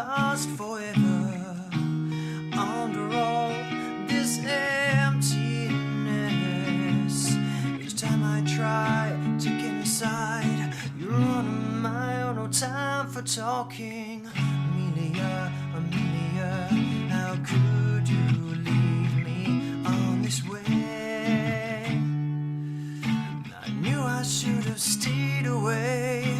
lost forever under all this emptiness. Each time I try to get inside, you're on my own, no time for talking. Amelia, Amelia, how could you leave me on this way? I knew I should have stayed away.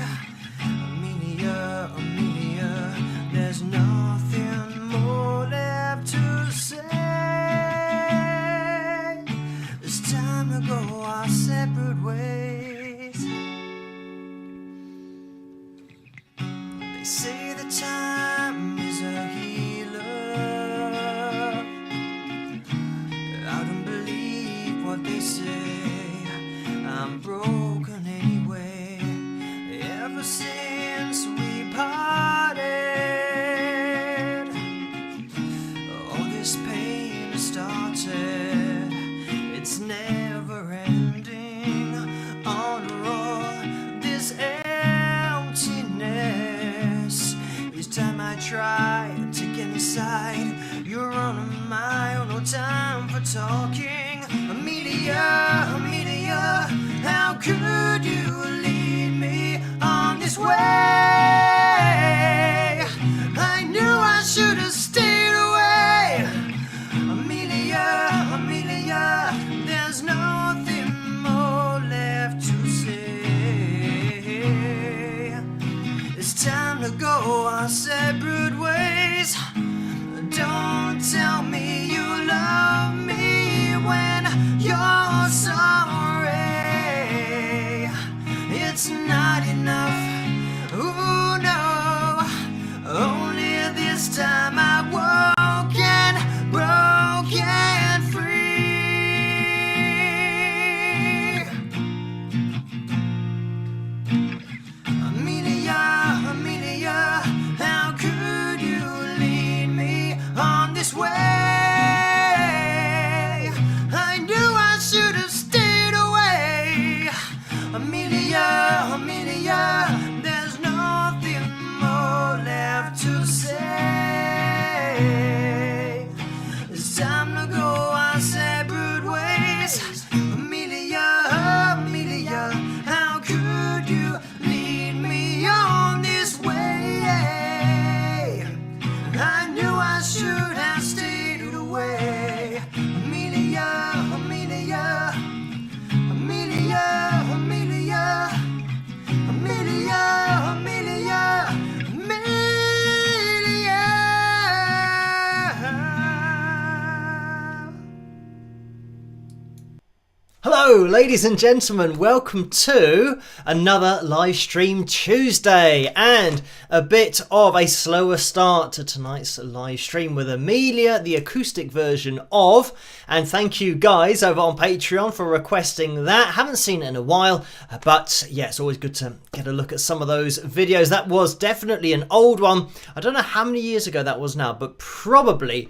Amelia, Amelia, there's nothing more left to say. It's time to go our separate ways. They say that time is a healer. I don't believe what they say. I'm broken anyway. Ever since we parted, all this pain started. It's never ending. Under all this emptiness, each time I try to get inside, you're on my own, no time for talking. Amelia, Amelia, how could you lead me on this way? I knew I should have stayed away. Amelia, Amelia, there's nothing more left to say. It's time to go our separate ways. Don't tell me you love me when you're sorry. It's not enough. Ooh, no. Only this time I woke and broke and free. Amelia, Amelia, how could you lead me on this way? I knew I should have stayed away. Amelia, Amelia, there's nothing more left to say. It's time to go our separate ways. Amelia, Amelia, how could you lead me on this way? I knew I should have stayed away. Amelia, Amelia, Amelia, Amelia, Amelia, Amelia, Amelia. Hello, ladies and gentlemen, welcome to another live stream Tuesday, and a bit of a slower start to tonight's live stream with Amelia, the acoustic version of, and thank you guys over on Patreon for requesting that. Haven't seen it in a while, but yeah, it's always good to get a look at some of those videos. That was definitely an old one. I don't know how many years ago that was now, but probably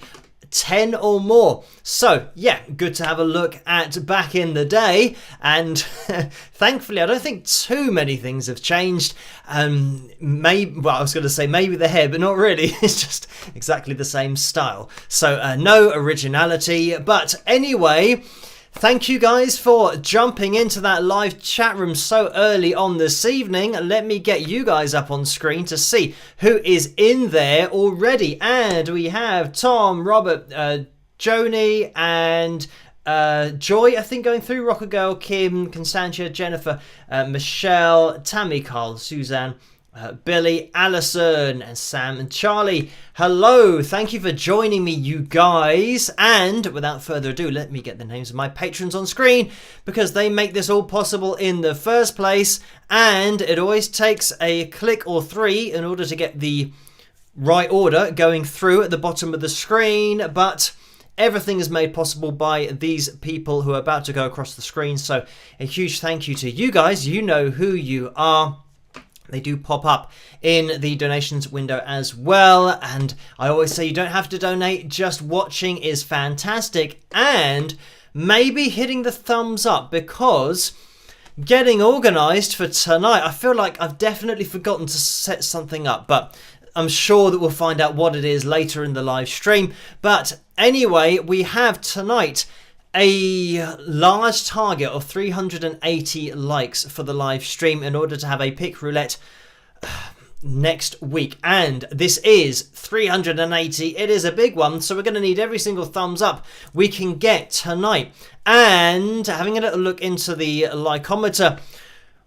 10 or more. So yeah, good to have a look at back in the day, and thankfully I don't think too many things have changed. Well, I was going to say maybe the hair, but not really. It's just exactly the same style, so no originality. But anyway, thank you guys for jumping into that live chat room so early on this evening. Let me get you guys up on screen to see who is in there already. And we have Tom, Robert, Joni, and Joy, I think, going through. Rocker Girl, Kim, Constantia, Jennifer, Michelle, Tammy, Carl, Suzanne, Billy, Alison, and Sam and Charlie. Hello, thank you for joining me, you guys. And without further ado, let me get the names of my patrons on screen, because they make this all possible in the first place, and it always takes a click or three in order to get the right order going through at the bottom of the screen. But everything is made possible by these people who are about to go across the screen, so a huge thank you to you guys. You know who you are. They do pop up in the donations window as well. And I always say you don't have to donate, just watching is fantastic. And maybe hitting the thumbs up, because getting organised for tonight, I feel like I've definitely forgotten to set something up. But I'm sure that we'll find out what it is later in the live stream. But anyway, we have tonight a large target of 380 likes for the live stream in order to have a pick roulette next week, and this is 380. It is a big one, so we're going to need every single thumbs up we can get tonight. And having a little look into the likeometer,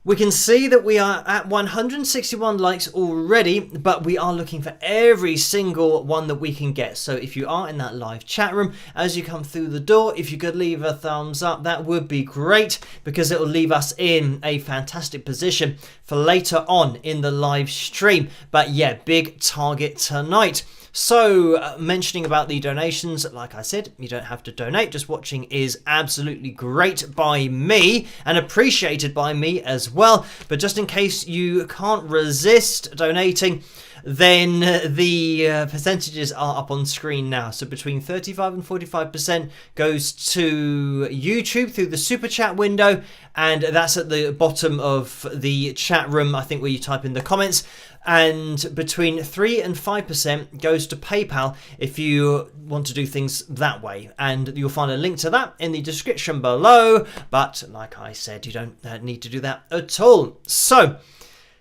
we can see that we are at 161 likes already, but we are looking for every single one that we can get. So if you are in that live chat room, as you come through the door, if you could leave a thumbs up, that would be great, because it will leave us in a fantastic position for later on in the live stream. But yeah, big target tonight. So, mentioning about the donations, like I said, you don't have to donate. Just watching is absolutely great by me and appreciated by me as well. But just in case you can't resist donating, then the percentages are up on screen now. So between 35 and 45% goes to YouTube through the super chat window, and that's at the bottom of the chat room, I think, where you type in the comments. And between 3 and 5% goes to PayPal if you want to do things that way. And you'll find a link to that in the description below. But like I said, you don't need to do that at all. So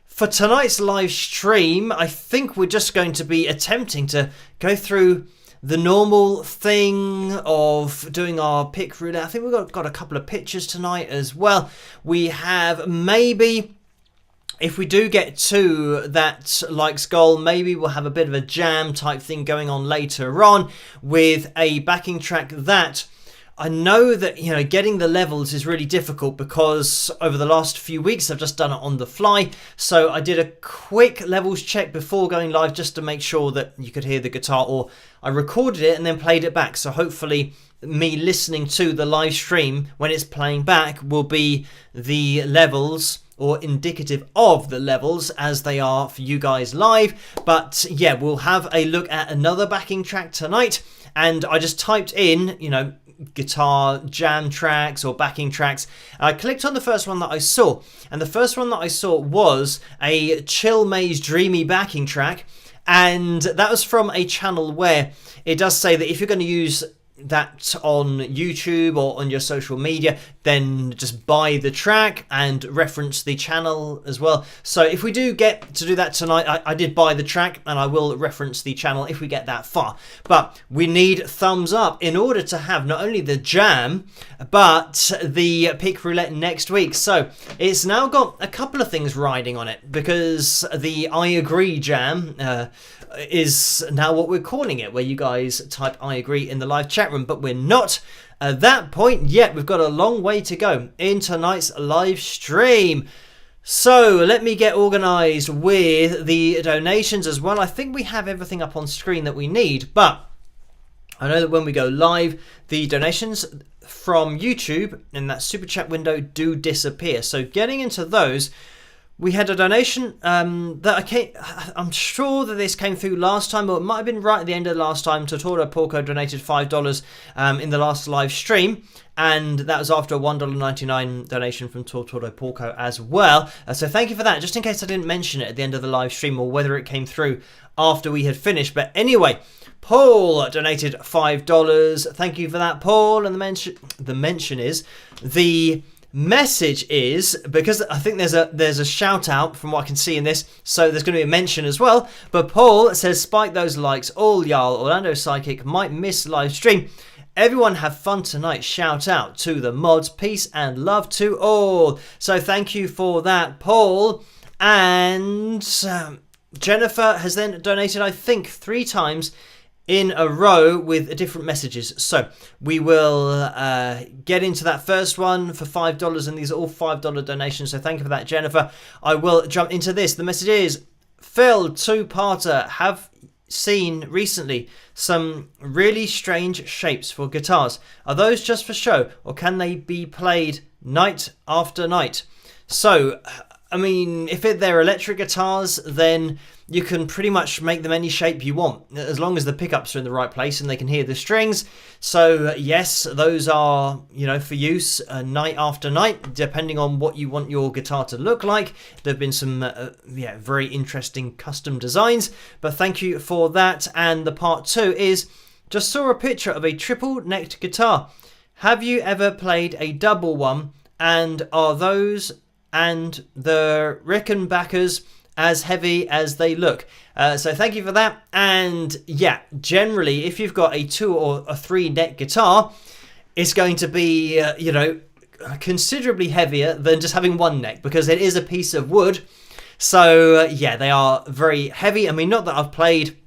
for tonight's live stream, I think we're just going to be attempting to go through the normal thing of doing our pick roulette. I think we've got a couple of pictures tonight as well. We have maybe, if we do get to that likes goal, maybe we'll have a bit of a jam type thing going on later on with a backing track that I know that, you know, getting the levels is really difficult, because over the last few weeks I've just done it on the fly. So I did a quick levels check before going live just to make sure that you could hear the guitar, or I recorded it and then played it back. So hopefully me listening to the live stream when it's playing back will be the levels, or indicative of the levels as they are for you guys live. But yeah, we'll have a look at another backing track tonight. And I just typed in, you know, guitar jam tracks or backing tracks. I clicked on the first one that I saw, and the first one that I saw was a Chill Maze Dreamy backing track, and that was from a channel where it does say that if you're going to use that on YouTube or on your social media, then just buy the track and reference the channel as well. So if we do get to do that tonight, I did buy the track and I will reference the channel if we get that far. But we need thumbs up in order to have not only the jam, but the pick roulette next week. So it's now got a couple of things riding on it, because the I agree jam is now what we're calling it, where you guys type I agree in the live chat room, but we're not at that point yet. We've got a long way to go in tonight's live stream. So let me get organized with the donations as well. I think we have everything up on screen that we need, but I know that when we go live, the donations from YouTube in that super chat window do disappear. So getting into those, we had a donation I'm sure that this came through last time, or it might have been right at the end of last time. Totoro Porco donated $5 in the last live stream, and that was after a $1.99 donation from Totoro Porco as well. So thank you for that, just in case I didn't mention it at the end of the live stream, or whether it came through after we had finished. But anyway, Paul donated $5. Thank you for that, Paul. And the message is, because I think there's a shout out from what I can see in this, so there's going to be a mention as well. But Paul says, spike those likes, all y'all. Orlando Psychic might miss live stream. Everyone have fun tonight. Shout out to the mods. Peace and love to all. So thank you for that, Paul. And Jennifer has then donated, I think, 3 times in a row with different messages. So we will get into that first one for $5, and these are all $5 donations. So thank you for that, Jennifer. I will jump into this. The message is, Phil, 2-parter, have seen recently some really strange shapes for guitars. Are those just for show, or can they be played night after night? So I mean, if they're electric guitars, then you can pretty much make them any shape you want, as long as the pickups are in the right place and they can hear the strings. So yes, those are, for use night after night, depending on what you want your guitar to look like. There have been some very interesting custom designs, but thank you for that. And the part 2 is, just saw a picture of a triple-necked guitar. Have you ever played a double one? And are those and the Rickenbackers as heavy as they look? So thank you for that. And yeah, generally, if you've got a 2 or a 3 neck guitar, it's going to be, considerably heavier than just having 1 neck, because it is a piece of wood. So yeah, they are very heavy. I mean, not that I've played,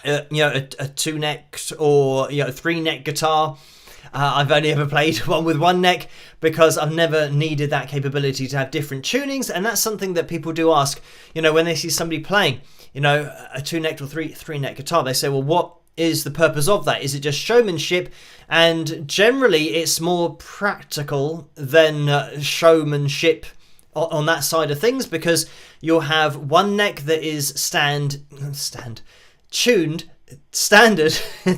a 2 neck or, a 3 neck guitar. I've only ever played one with 1 neck because I've never needed that capability to have different tunings, and that's something that people do ask. When they see somebody playing, a 2-necked or 3-neck guitar, they say, well, what is the purpose of that? Is it just showmanship? And generally, it's more practical than showmanship on that side of things, because you'll have 1 neck that is standard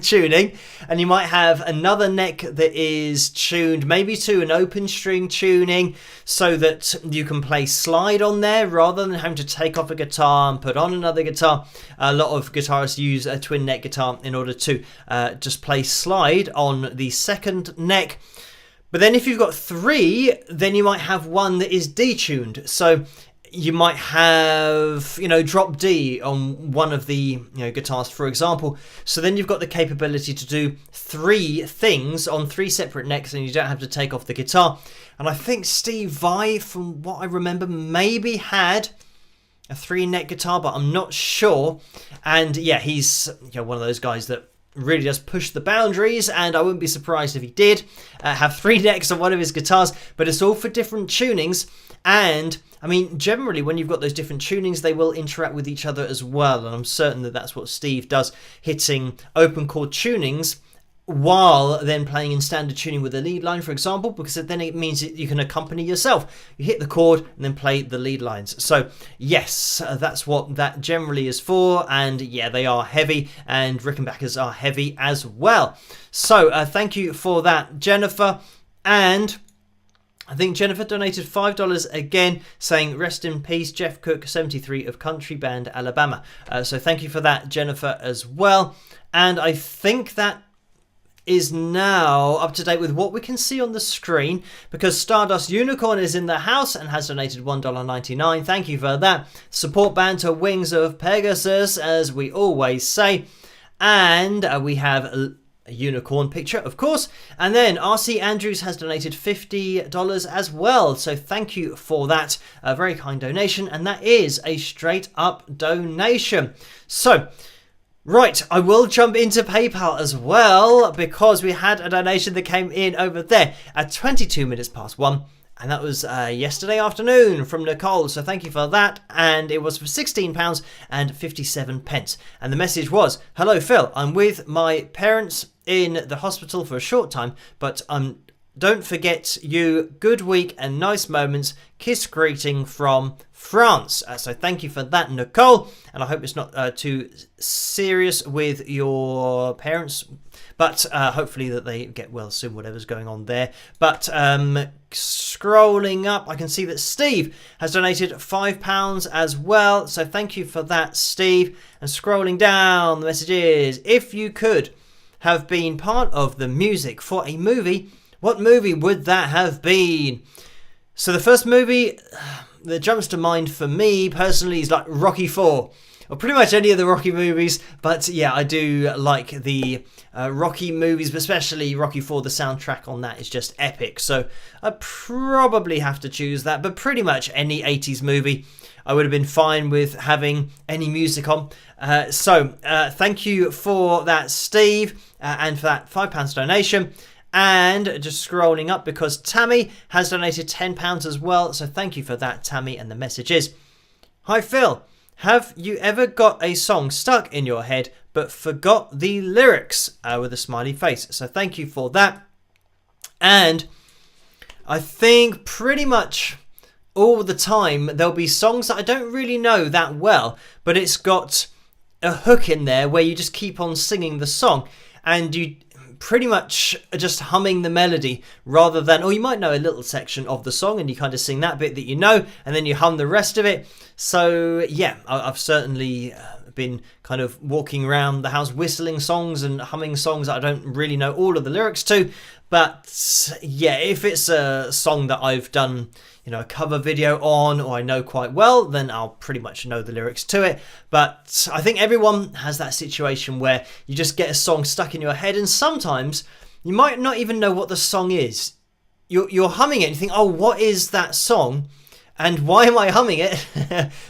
tuning, and you might have another neck that is tuned maybe to an open string tuning, so that you can play slide on there rather than having to take off a guitar and put on another guitar. A lot of guitarists use a twin neck guitar in order to just play slide on the 2nd neck. But then if you've got 3, then you might have one that is detuned. So you might have, drop D on one of the guitars, for example. So then you've got the capability to do 3 things on 3 separate necks, and you don't have to take off the guitar. And I think Steve Vai, from what I remember, maybe had a 3-neck guitar, but I'm not sure. And yeah, he's one of those guys that really does push the boundaries, and I wouldn't be surprised if he did have 3 necks on one of his guitars. But it's all for different tunings. And I mean, generally, when you've got those different tunings, they will interact with each other as well. And I'm certain that that's what Steve does, hitting open chord tunings while then playing in standard tuning with the lead line, for example, because then it means that you can accompany yourself. You hit the chord and then play the lead lines. So yes, that's what that generally is for. And yeah, they are heavy, and Rickenbackers are heavy as well. So thank you for that, Jennifer. And I think Jennifer donated $5 again, saying, rest in peace, Jeff Cook, 73 of Country Band, Alabama. So thank you for that, Jennifer, as well. And I think that is now up to date with what we can see on the screen, because Stardust Unicorn is in the house and has donated $1.99. Thank you for that. Support band to Wings of Pegasus, as we always say. And we have a unicorn picture, of course. And then RC Andrews has donated $50 as well, so thank you for that. A very kind donation, and that is a straight up donation. So right, I will jump into PayPal as well, because we had a donation that came in over there at 22 minutes past 1. And that was yesterday afternoon from Nicole. So thank you for that. And it was for £16.57. And the message was, hello, Phil. I'm with my parents in the hospital for a short time, but don't forget you. Good week and nice moments. Kiss greeting from France. So thank you for that, Nicole. And I hope it's not too serious with your parents, but hopefully that they get well soon, whatever's going on there. But scrolling up, I can see that Steve has donated £5 as well. So thank you for that, Steve. And scrolling down, the message is, if you could have been part of the music for a movie, what movie would that have been? So the first movie that jumps to mind for me personally is like Rocky IV, or pretty much any of the Rocky movies. But yeah, I do like the Rocky movies, but especially Rocky IV. The soundtrack on that is just epic. So I'd probably have to choose that. But pretty much any 80s movie, I would have been fine with having any music on. So thank you for that, Steve, and for that £5 donation. And just scrolling up, because Tammy has donated £10 as well. So thank you for that, Tammy. And the message is, hi, Phil. Have you ever got a song stuck in your head but forgot the lyrics? With a smiley face. So thank you for that. And I think pretty much all the time there'll be songs that I don't really know that well, but it's got a hook in there where you just keep on singing the song, and you pretty much just humming the melody rather than, or you might know a little section of the song and you kind of sing that bit that you know and then you hum the rest of it. So yeah, I've certainly been kind of walking around the house whistling songs and humming songs that I don't really know all of the lyrics to. But yeah, if it's a song that I've done, you know, a cover video on, or I know quite well, then I'll pretty much know the lyrics to it. But I think everyone has that situation where you just get a song stuck in your head, and sometimes you might not even know what the song is. You're humming it and you think, oh, what is that song? And why am I humming it?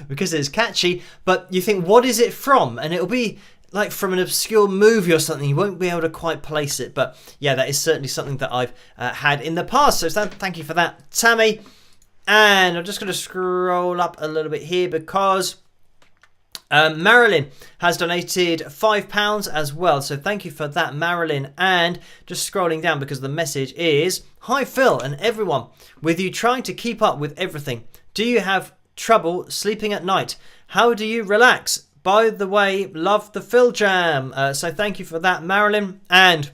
Because it's catchy. But you think, what is it from? And it'll be like from an obscure movie or something. You won't be able to quite place it. But yeah, that is certainly something that I've had in the past. So thank you for that, Tammy. And I'm just going to scroll up a little bit here because Marilyn has donated £5 as well. So thank you for that, Marilyn. And just scrolling down because the message is, hi Phil and everyone. With you trying to keep up with everything, do you have trouble sleeping at night? How do you relax? By the way, love the Phil Jam. So thank you for that, Marilyn. And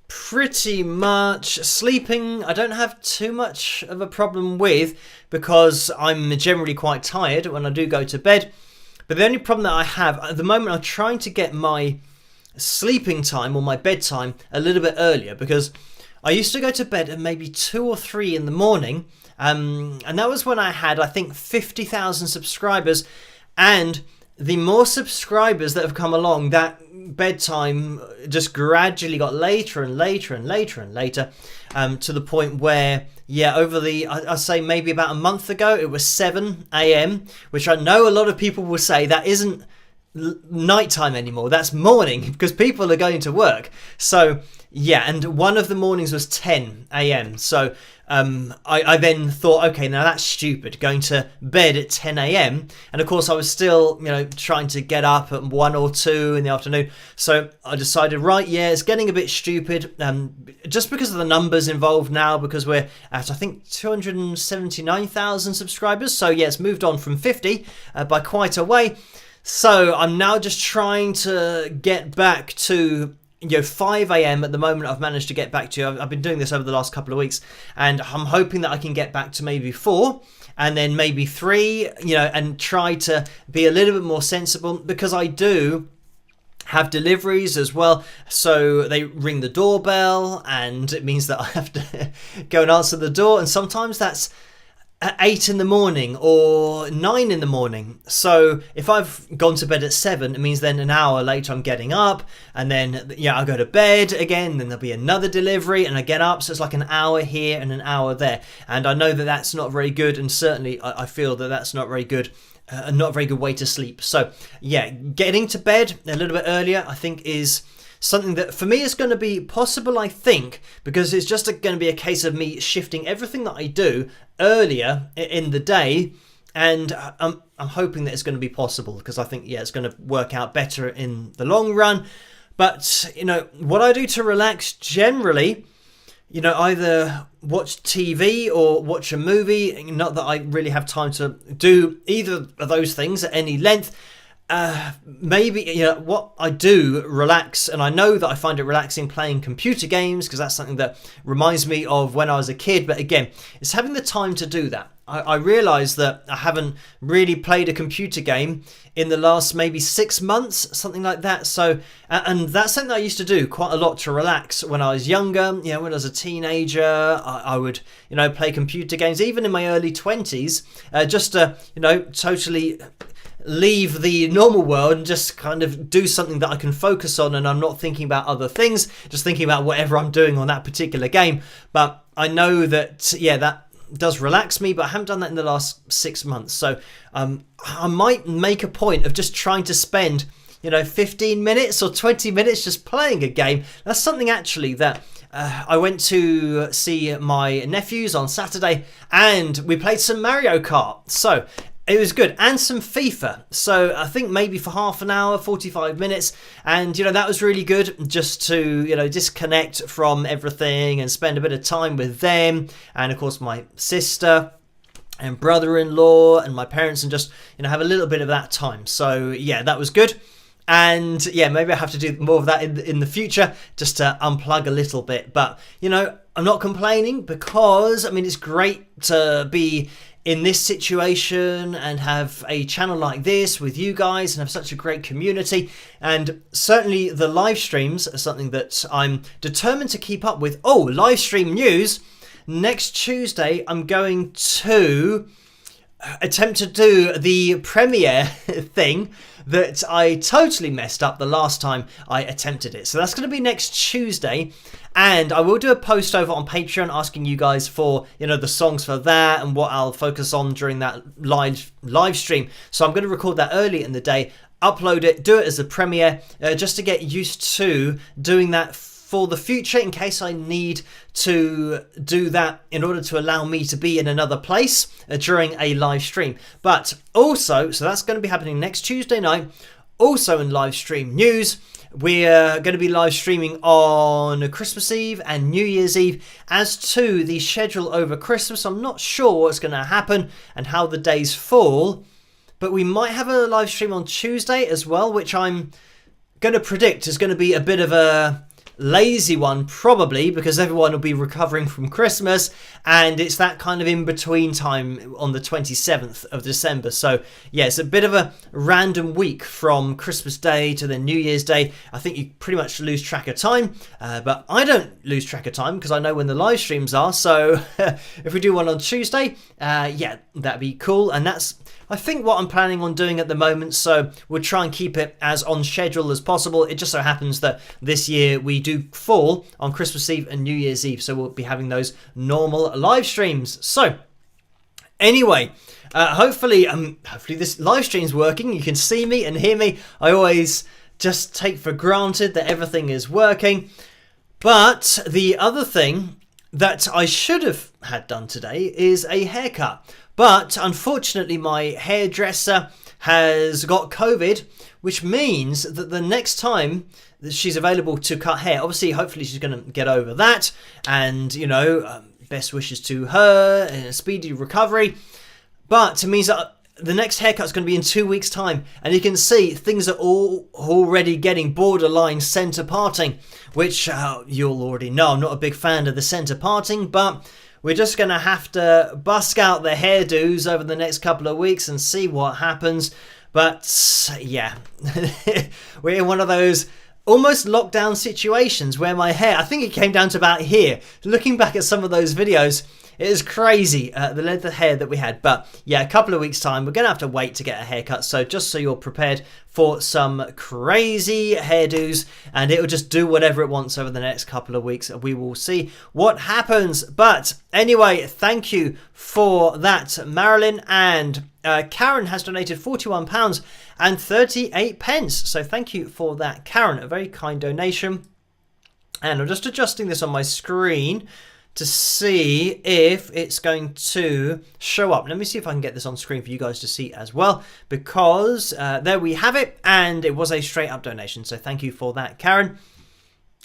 pretty much sleeping I don't have too much of a problem with, because I'm generally quite tired when I do go to bed. But the only problem that I have at the moment, I'm trying to get my sleeping time or my bedtime a little bit earlier, because I used to go to bed at maybe 2 or 3 in the morning, and that was when I had, I think, 50,000 subscribers. And the more subscribers that have come along, that bedtime just gradually got later and later and later and later, to the point where, yeah, over the, I'd say maybe about a month ago, it was 7 a.m, which I know a lot of people will say that isn't nighttime anymore, that's morning, because people are going to work. So yeah, and one of the mornings was 10 a.m. So I then thought, okay, now that's stupid, going to bed at 10 a.m. And of course I was still, you know, trying to get up at 1 or 2 in the afternoon. So I decided, right, yeah, it's getting a bit stupid, just because of the numbers involved now, because we're at, I think, 279,000 subscribers. So yeah, it's moved on from 50 by quite a way. So I'm now just trying to get back to, you know, 5 a.m. at the moment. I've managed to get back to. I've been doing this over the last couple of weeks, and I'm hoping that I can get back to maybe 4 and then maybe 3, you know, and try to be a little bit more sensible, because I do have deliveries as well. So they ring the doorbell, and it means that I have to go and answer the door, and sometimes that's at 8 in the morning or 9 in the morning. So if I've gone to bed at 7, it means then an hour later I'm getting up, and then, yeah, I'll go to bed again, then there'll be another delivery and I get up. So it's like an hour here and an hour there. And I know that that's not very good, and certainly I feel that that's not very good. Not a very good way to sleep. So yeah, getting to bed a little bit earlier, I think, is something that for me is going to be possible, I think, because it's just going to be a case of me shifting everything that I do earlier in the day, and I'm hoping that it's going to be possible, because I think, yeah, it's going to work out better in the long run. But, you know, what I do to relax generally, you know, either watch TV or watch a movie. Not that I really have time to do either of those things at any length. Maybe, you know, what I do relax, and I know that I find it relaxing playing computer games, because that's something that reminds me of when I was a kid. But again, it's having the time to do that. I realise that I haven't really played a computer game in the last maybe 6 months, something like that. So, and that's something that I used to do quite a lot to relax when I was younger. You know, when I was a teenager, I would, you know, play computer games, even in my early 20s, just to, you know, totally leave the normal world and just kind of do something that I can focus on, and I'm not thinking about other things, just thinking about whatever I'm doing on that particular game. But I know that, yeah, that does relax me, but I haven't done that in the last 6 months. So I might make a point of just trying to spend, you know, 15 minutes or 20 minutes just playing a game. That's something actually that I went to see my nephews on Saturday, and we played some Mario Kart. So It was good, and some FIFA. So I think maybe for half an hour, 45 minutes, and that was really good, just to disconnect from everything and spend a bit of time with them, and of course my sister and brother-in-law and my parents, and just have a little bit of that time. So yeah, that was good. And yeah, maybe I have to do more of that in the future, just to unplug a little bit. But I'm not complaining, because it's great to be in this situation and have a channel like this with you guys and have such a great community. And certainly the live streams are something that I'm determined to keep up with. Oh, live stream news. Next Tuesday, I'm going to attempt to do the premiere thing that I totally messed up the last time I attempted it. So that's going to be next Tuesday. And I will do a post over on Patreon asking you guys for, the songs for that and what I'll focus on during that live stream. So I'm going to record that early in the day, upload it, do it as a premiere, just to get used to doing that for the future, in case I need to do that in order to allow me to be in another place during a live stream. But also, so that's going to be happening next Tuesday night. Also in live stream news, we're going to be live streaming on Christmas Eve and New Year's Eve. As to the schedule over Christmas, I'm not sure what's going to happen and how the days fall, but we might have a live stream on Tuesday as well, which I'm going to predict is going to be a bit of a lazy one, probably, because everyone will be recovering from Christmas, and it's that kind of in-between time on the 27th of December. So yeah, it's a bit of a random week from Christmas Day to the New Year's Day. I think you pretty much lose track of time, but I don't lose track of time because I know when the live streams are. So if we do one on Tuesday, yeah, that'd be cool. And that's, I think, what I'm planning on doing at the moment. So we'll try and keep it as on schedule as possible. It just so happens that this year we do fall on Christmas Eve and New Year's Eve, so we'll be having those normal live streams. So anyway, hopefully this live stream's working. You can see me and hear me. I always just take for granted that everything is working. But the other thing that I should have had done today is a haircut. But unfortunately, my hairdresser has got COVID, which means that the next time that she's available to cut hair, obviously, hopefully she's going to get over that. And, best wishes to her and a speedy recovery. But it means that the next haircut's going to be in 2 weeks' time. And you can see things are all already getting borderline centre parting, which you'll already know. I'm not a big fan of the centre parting, but we're just going to have to busk out the hairdos over the next couple of weeks and see what happens. But yeah, we're in one of those almost lockdown situations where my hair, I think it came down to about here. Looking back at some of those videos, it is crazy, the length of hair that we had. But yeah, a couple of weeks' time, we're going to have to wait to get a haircut. So just so you're prepared for some crazy hairdos, and it will just do whatever it wants over the next couple of weeks. We will see what happens. But anyway, thank you for that, Marilyn. And Karen has donated £41 and 38 pence. So thank you for that, Karen. A very kind donation. And I'm just adjusting this on my screen to see if it's going to show up. Let me see if I can get this on screen for you guys to see as well, because there we have it, and it was a straight up donation. So thank you for that, Karen.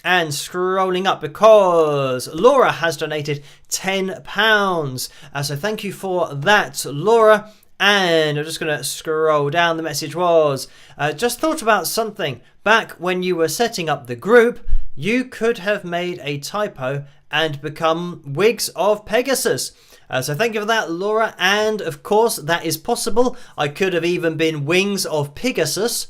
And scrolling up, because Laura has donated £10. So thank you for that, Laura. And I'm just going to scroll down. The message was, just thought about something. Back when you were setting up the group, you could have made a typo and become Wigs of Pegasus. So thank you for that, Laura. And of course, that is possible. I could have even been Wings of Pegasus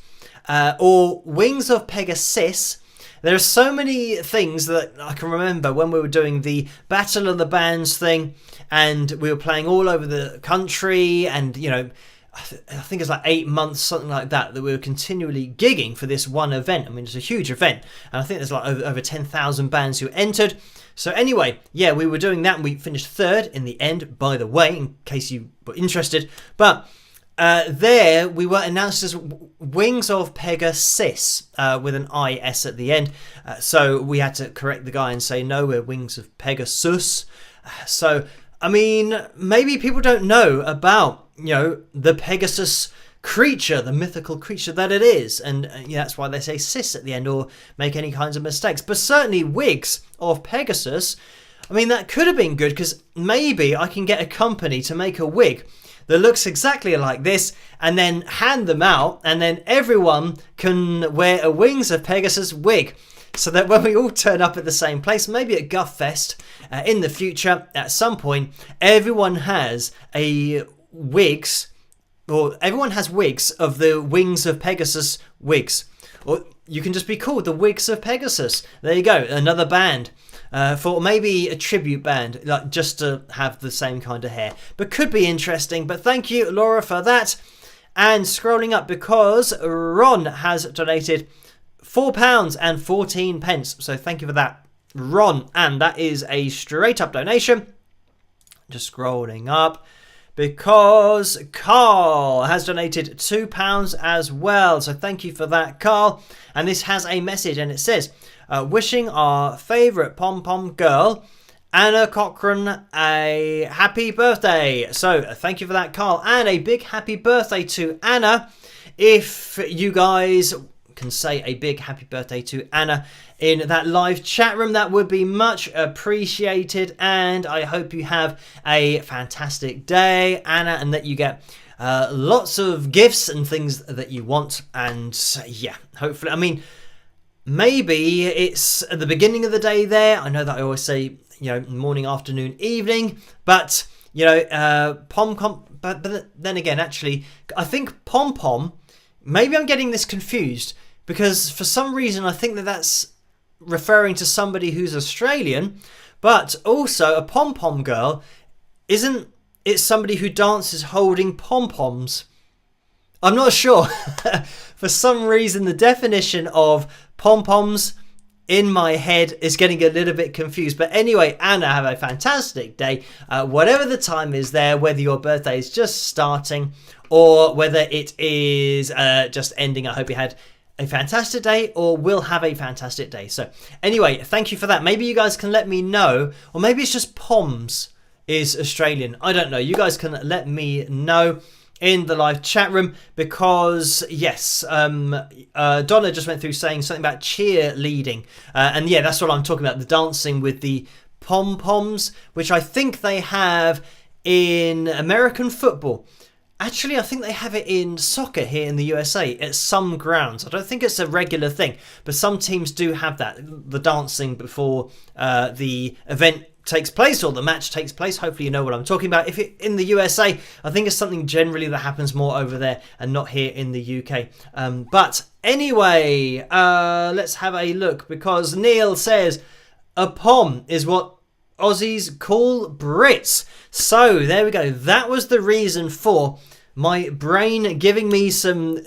or Wings of Pegasus. There are so many things that I can remember when we were doing the Battle of the Bands thing, and we were playing all over the country, and I think it's like 8 months, something like that we were continually gigging for this one event. I mean, it's a huge event, and I think there's like over 10,000 bands who entered. So anyway, yeah, we were doing that, and we finished third in the end, by the way, in case you were interested. But there we were announced as Wings of Pegasus with an IS at the end. So we had to correct the guy and say, no, we're Wings of Pegasus. So, I mean, maybe people don't know about the Pegasus creature, the mythical creature that it is. And that's why they say sis at the end or make any kinds of mistakes. But certainly wigs of Pegasus, I mean, that could have been good, because maybe I can get a company to make a wig that looks exactly like this and then hand them out, and then everyone can wear a Wings of Pegasus wig. So that when we all turn up at the same place, maybe at Guffest in the future, at some point, everyone has wigs of the Wings of Pegasus wigs. Or you can just be called the Wigs of Pegasus. There you go, another band. For maybe a tribute band, like just to have the same kind of hair. But could be interesting. But thank you, Laura, for that. And scrolling up, because Ron has donated £4.14. So thank you for that, Ron. And that is a straight up donation. Just scrolling up, because Carl has donated £2 as well. So thank you for that, Carl. And this has a message, and it says, wishing our favourite pom-pom girl, Anna Cochran, a happy birthday. So thank you for that, Carl. And a big happy birthday to Anna. If you guys can say a big happy birthday to Anna in that live chat room, that would be much appreciated. And I hope you have a fantastic day, Anna, and that you get lots of gifts and things that you want. And yeah, hopefully, I mean, maybe it's at the beginning of the day there. I know that I always say, morning, afternoon, evening, but pom-pom. But then again, actually, I think pom-pom, maybe I'm getting this confused, because for some reason I think that that's referring to somebody who's Australian, but also a pom-pom girl, isn't it somebody who dances holding pom-poms? I'm not sure. For some reason, the definition of pom-poms in my head is getting a little bit confused. But anyway, Anna, have a fantastic day. Whatever the time is there, whether your birthday is just starting or whether it is just ending, I hope you had a fantastic day or will have a fantastic day. So anyway, thank you for that. Maybe you guys can let me know, or maybe it's just Poms is Australian. I don't know. You guys can let me know in the live chat room, because yes, Donna just went through saying something about cheerleading, and yeah, that's what I'm talking about, the dancing with the pom-poms, which I think they have in American football. Actually, I think they have it in soccer here in the USA at some grounds. I don't think it's a regular thing, but some teams do have that, the dancing before the event takes place or the match takes place. Hopefully you know what I'm talking about. If it in the USA, I think it's something generally that happens more over there and not here in the UK. But anyway, let's have a look, because Neil says a pom is what Aussies call Brits. So there we go. That was the reason for my brain giving me some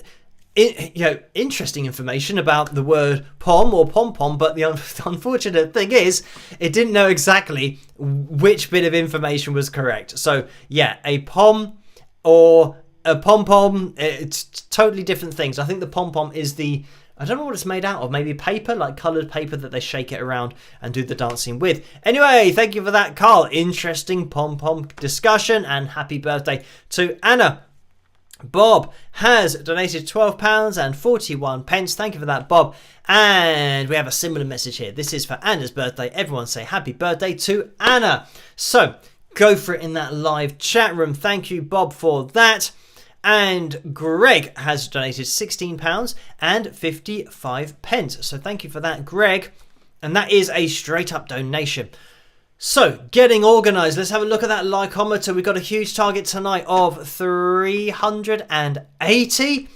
interesting information about the word pom or pom-pom, but the unfortunate thing is it didn't know exactly which bit of information was correct. So yeah, a pom or a pom-pom, it's totally different things. I think the pom-pom is I don't know what it's made out of, maybe paper, like coloured paper that they shake it around and do the dancing with. Anyway, thank you for that, Carl. Interesting pom-pom discussion, and happy birthday to Anna. Bob has donated £12.41. Thank you for that, Bob. And we have a similar message here. This is for Anna's birthday. Everyone say happy birthday to Anna. So go for it in that live chat room. Thank you, Bob, for that. And Greg has donated £16.55. So thank you for that, Greg. And that is a straight up donation. So, getting organised. Let's have a look at that likeometer. We've got a huge target tonight of 380.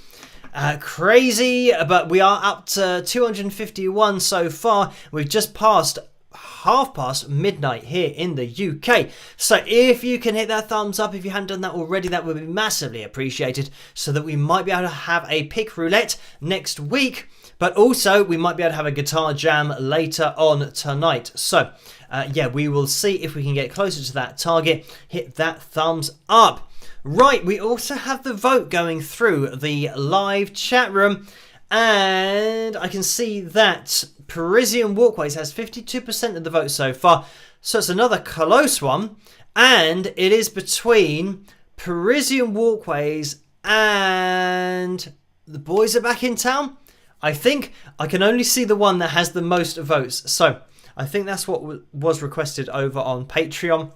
Crazy, but we are up to 251 so far. We've just passed half past midnight here in the UK. So if you can hit that thumbs up, if you haven't done that already, that would be massively appreciated, so that we might be able to have a pick roulette next week. But also, we might be able to have a guitar jam later on tonight. So, yeah, we will see if we can get closer to that target. Hit that thumbs up. Right, we also have the vote going through the live chat room. And I can see that Parisienne Walkways has 52% of the vote so far. So it's another close one. And it is between Parisienne Walkways, and the boys are back in town. I think I can only see the one that has the most votes. So I think that's what was requested over on Patreon.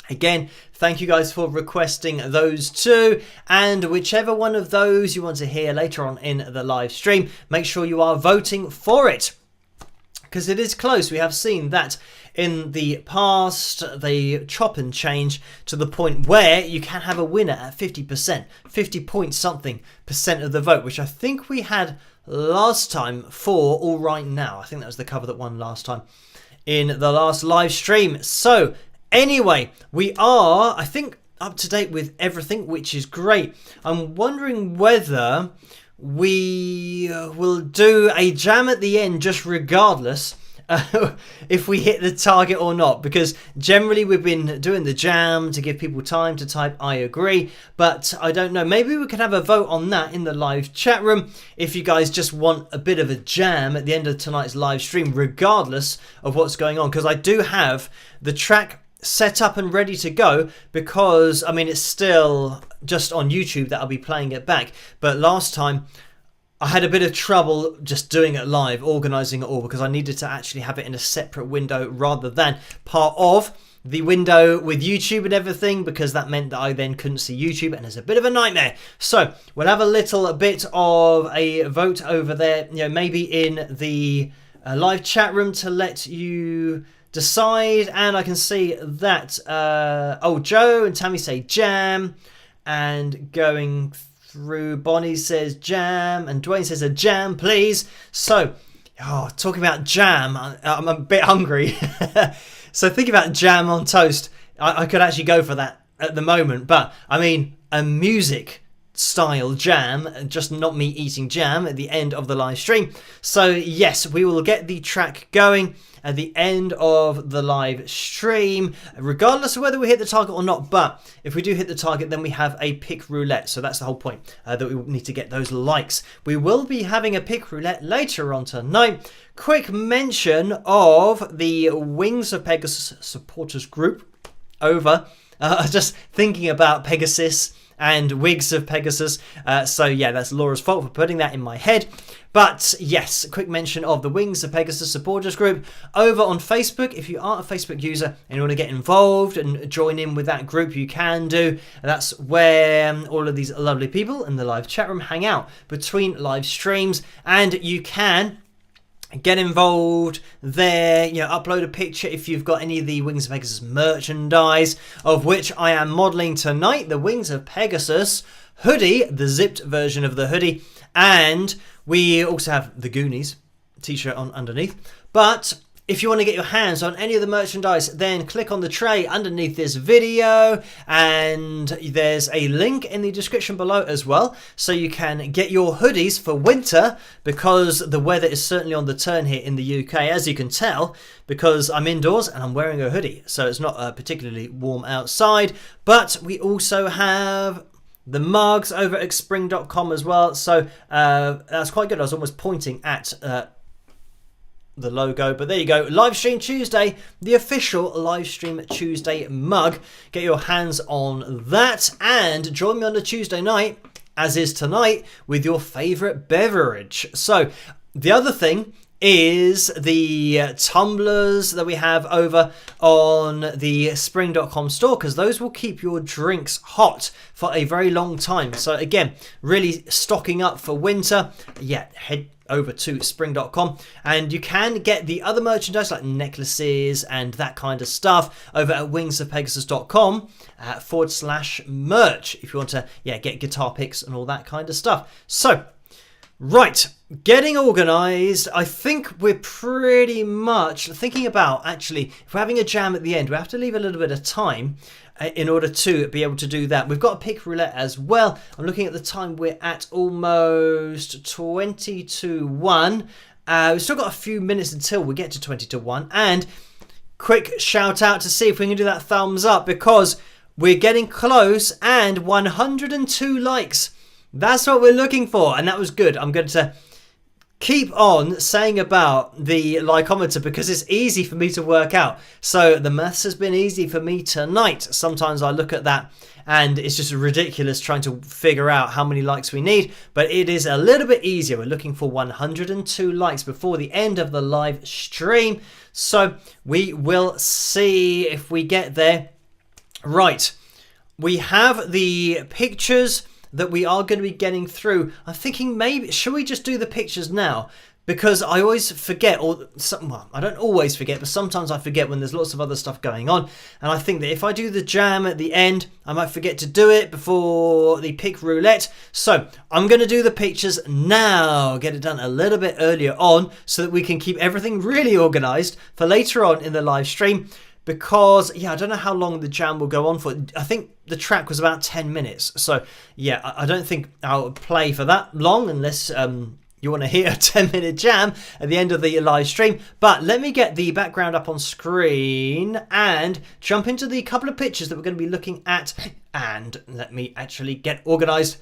Again, thank you guys for requesting those two, and whichever one of those you want to hear later on in the live stream, make sure you are voting for it, because it is close. We have seen that in the past they chop and change to the point where you can have a winner at 50%, 50 point something percent of the vote, which I think we had last time for All Right Now. I think that was the cover that won last time in the last live stream. So anyway, we are, I think, up to date with everything, which is great. I'm wondering whether we will do a jam at the end just regardless if we hit the target or not, because generally we've been doing the jam to give people time to type I agree, but I don't know, maybe we could have a vote on that in the live chat room if you guys just want a bit of a jam at the end of tonight's live stream regardless of what's going on, because I do have the track set up and ready to go, because I mean it's still just on YouTube that I'll be playing it back, but last time I had a bit of trouble just doing it live, organising it all, because I needed to actually have it in a separate window rather than part of the window with YouTube and everything, because that meant that I then couldn't see YouTube, and it's a bit of a nightmare. So we'll have a little bit of a vote over there, you know, maybe in the live chat room to let you decide. And I can see that Joe and Tammy say jam, and going through, Bonnie says jam, and Dwayne says a jam please. So talking about jam, I'm a bit hungry. So think about jam on toast. I could actually go for that at the moment, but I mean a music style jam, just not me eating jam at the end of the live stream. So yes, we will get the track going at the end of the live stream, regardless of whether we hit the target or not. But if we do hit the target, then we have a pick roulette. So that's the whole point, that we need to get those likes. We will be having a pick roulette later on tonight. Quick mention of the Wings of Pegasus supporters group over, just thinking about Pegasus and Wigs of Pegasus. So yeah, that's Laura's fault for putting that in my head. But yes, quick mention of the Wings of Pegasus supporters group over on Facebook. If you aren't a Facebook user and you want to get involved and join in with that group, you can do. That's where all of these lovely people in the live chat room hang out between live streams, and you can get involved there, you know, upload a picture if you've got any of the Wings of Pegasus merchandise, of which I am modelling tonight the Wings of Pegasus hoodie, the zipped version of the hoodie, and we also have the Goonies t-shirt on underneath. But if you want to get your hands on any of the merchandise, then click on the tray underneath this video, and there's a link in the description below as well, so you can get your hoodies for winter, because the weather is certainly on the turn here in the UK, as you can tell, because I'm indoors and I'm wearing a hoodie, so it's not particularly warm outside. But we also have the mugs over at spring.com as well, so that's quite good. I was almost pointing at the logo, but there you go. Live Stream Tuesday, the official Live Stream Tuesday mug. Get your hands on that, and join me on a Tuesday night, as is tonight, with your favourite beverage. So the other thing is the tumblers that we have over on the spring.com store, because those will keep your drinks hot for a very long time. So again, really stocking up for winter. Yeah, head over to spring.com, and you can get the other merchandise like necklaces and that kind of stuff over at wingsofpegasus.com /merch if you want to get guitar picks and all that kind of stuff. So right, getting organised. I think we're pretty much thinking about, actually, if we're having a jam at the end, we have to leave a little bit of time in order to be able to do that. We've got a pick roulette as well. I'm looking at the time. We're at almost 20 to 1. We've still got a few minutes until we get to 20 to 1. And quick shout out to see if we can do that thumbs up, because we're getting close, and 102 likes. That's what we're looking for, and that was good. I'm going to keep on saying about the likeometer because it's easy for me to work out. So the maths has been easy for me tonight. Sometimes I look at that and it's just ridiculous trying to figure out how many likes we need, but it is a little bit easier. We're looking for 102 likes before the end of the live stream. So we will see if we get there. Right. We have the pictures that we are going to be getting through. I'm thinking maybe, should we just do the pictures now? Because I always forget, well, I don't always forget, but sometimes I forget when there's lots of other stuff going on. And I think that if I do the jam at the end, I might forget to do it before the pick roulette. So I'm going to do the pictures now, get it done a little bit earlier on so that we can keep everything really organized for later on in the live stream. Because, yeah, I don't know how long the jam will go on for. I think the track was about 10 minutes. So, yeah, I don't think I'll play for that long unless you want to hear a 10-minute jam at the end of the live stream. But let me get the background up on screen and jump into the couple of pictures that we're going to be looking at. And let me actually get organised.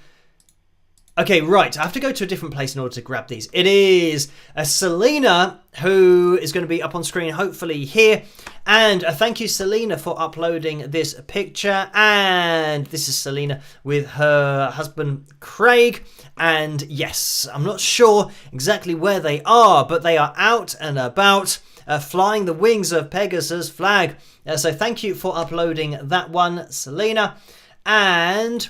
Okay, right. I have to go to a different place in order to grab these. It is Selena who is going to be up on screen, hopefully here. And thank you, Selena, for uploading this picture. And this is Selena with her husband, Craig. And yes, I'm not sure exactly where they are, but they are out and about flying the wings of Pegasus flag. So thank you for uploading that one, Selena. And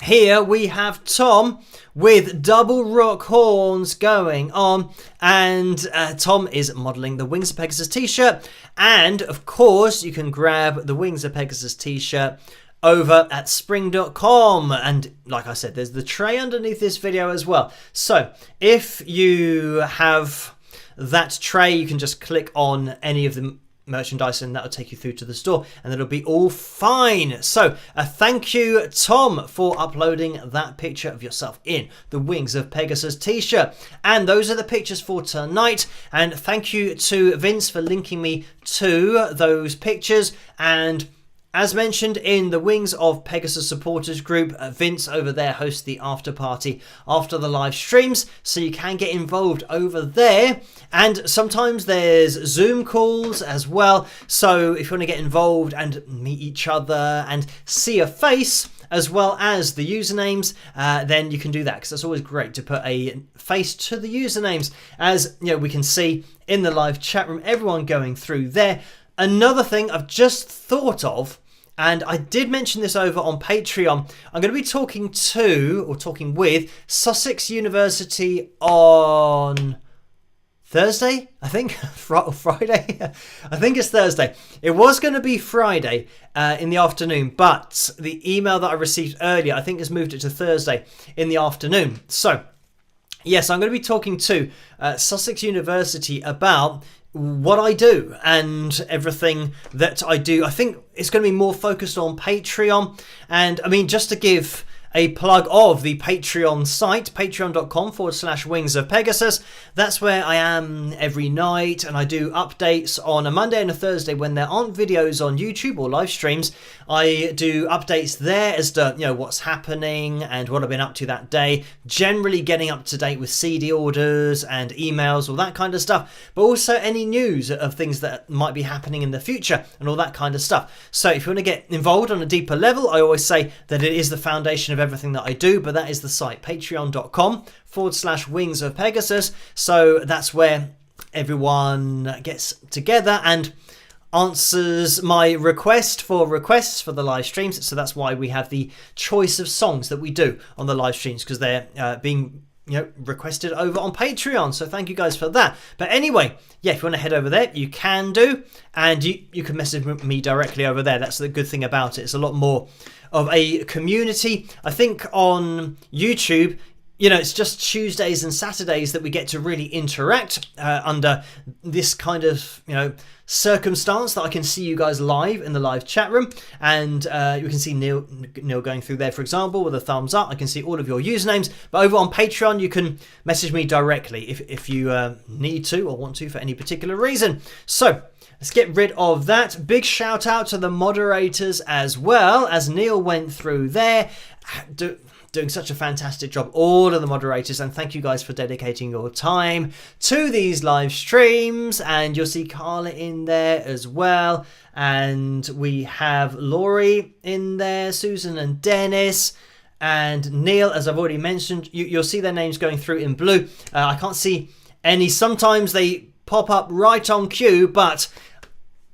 here we have Tom with double rock horns going on, and Tom is modelling the Wings of Pegasus t-shirt. And of course you can grab the Wings of Pegasus t-shirt over at spring.com, and like I said, there's the tray underneath this video as well. So if you have that tray, you can just click on any of the merchandise and that'll take you through to the store and it'll be all fine. So thank you, Tom, for uploading that picture of yourself in the Wings of Pegasus t-shirt. And those are the pictures for tonight, and thank you to Vince for linking me to those pictures. And as mentioned in the Wings of Pegasus supporters group, Vince over there hosts the after party after the live streams, so you can get involved over there. And sometimes there's Zoom calls as well, so if you want to get involved and meet each other and see a face as well as the usernames, then you can do that, because it's always great to put a face to the usernames. As you know, we can see in the live chat room, everyone going through there. Another thing I've just thought of, and I did mention this over on Patreon, I'm going to be talking with Sussex University on Thursday, I think, Friday. I think it's Thursday. It was going to be Friday in the afternoon, but the email that I received earlier, I think, has moved it to Thursday in the afternoon. So, yes, I'm going to be talking to Sussex University about what I do and everything that I do. I think it's going to be more focused on Patreon. And I mean, just to give a plug of the Patreon site, patreon.com/Wings of Pegasus. That's where I am every night, and I do updates on a Monday and a Thursday when there aren't videos on YouTube or live streams. I do updates there as to, you know, what's happening and what I've been up to that day, generally getting up to date with CD orders and emails, all that kind of stuff, but also any news of things that might be happening in the future and all that kind of stuff. So if you want to get involved on a deeper level, I always say that it is the foundation of everything that I do, but that is the site, patreon.com/Wings of Pegasus. So that's where everyone gets together and answers my requests for the live streams. So that's why we have the choice of songs that we do on the live streams, because they're being requested over on Patreon. So thank you guys for that. But anyway, yeah, if you want to head over there, you can do, and you can message me directly over there. That's the good thing about it. It's a lot more of a community. I think on YouTube, it's just Tuesdays and Saturdays that we get to really interact under this kind of, circumstance that I can see you guys live in the live chat room. And you can see Neil going through there, for example, with a thumbs up. I can see all of your usernames. But over on Patreon, you can message me directly if you need to or want to for any particular reason. So let's get rid of that. Big shout out to the moderators as well, as Neil went through there. doing such a fantastic job, all of the moderators, and thank you guys for dedicating your time to these live streams. And you'll see Carla in there as well, and we have Laurie in there, Susan and Dennis and Neil, as I've already mentioned. You'll see their names going through in blue. I can't see any. Sometimes they pop up right on cue, but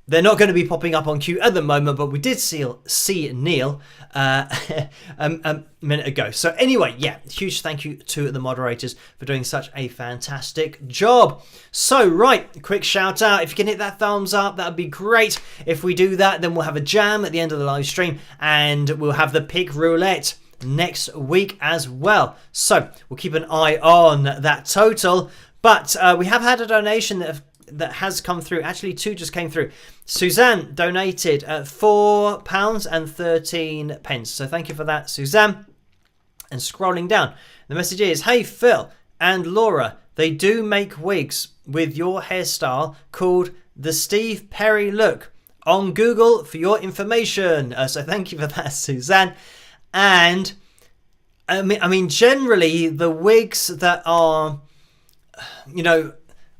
they're not going to be popping up on cue at the moment. But we did see Neil a minute ago. So anyway, yeah, huge thank you to the moderators for doing such a fantastic job. So right, quick shout out. If you can hit that thumbs up, that would be great. If we do that, then we'll have a jam at the end of the live stream, and we'll have the pick roulette next week as well. So we'll keep an eye on that total. But we have had a donation that has come through. Actually, 2 just came through. Suzanne donated £4.13. So thank you for that, Suzanne. And scrolling down, the message is, "Hey Phil and Laura, they do make wigs with your hairstyle called the Steve Perry look on Google for your information." So thank you for that, Suzanne. And I mean, generally the wigs that are,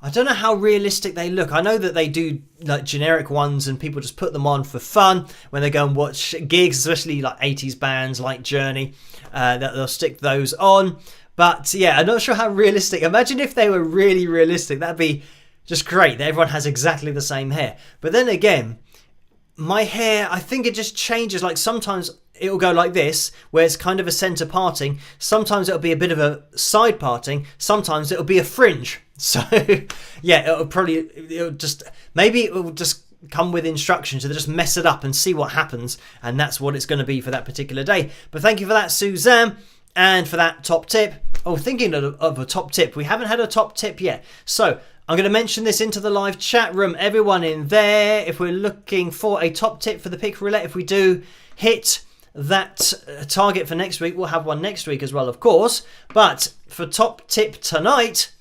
I don't know how realistic they look. I know that they do like generic ones and people just put them on for fun when they go and watch gigs, especially like 80s bands like Journey, that they'll stick those on. But yeah, I'm not sure how realistic. Imagine if they were really realistic. That'd be just great that everyone has exactly the same hair. But then again, my hair, I think it just changes. Like sometimes it'll go like this, where it's kind of a center parting. Sometimes it'll be a bit of a side parting. Sometimes it'll be a fringe. So yeah, it'll just come with instructions to just mess it up and see what happens. And that's what it's going to be for that particular day. But thank you for that, Suzanne, and for that top tip. Oh, thinking of a top tip. We haven't had a top tip yet. So I'm going to mention this into the live chat room. Everyone in there, if we're looking for a top tip for the pick roulette, if we do hit that target for next week, we'll have one next week as well, of course. But for top tip tonight,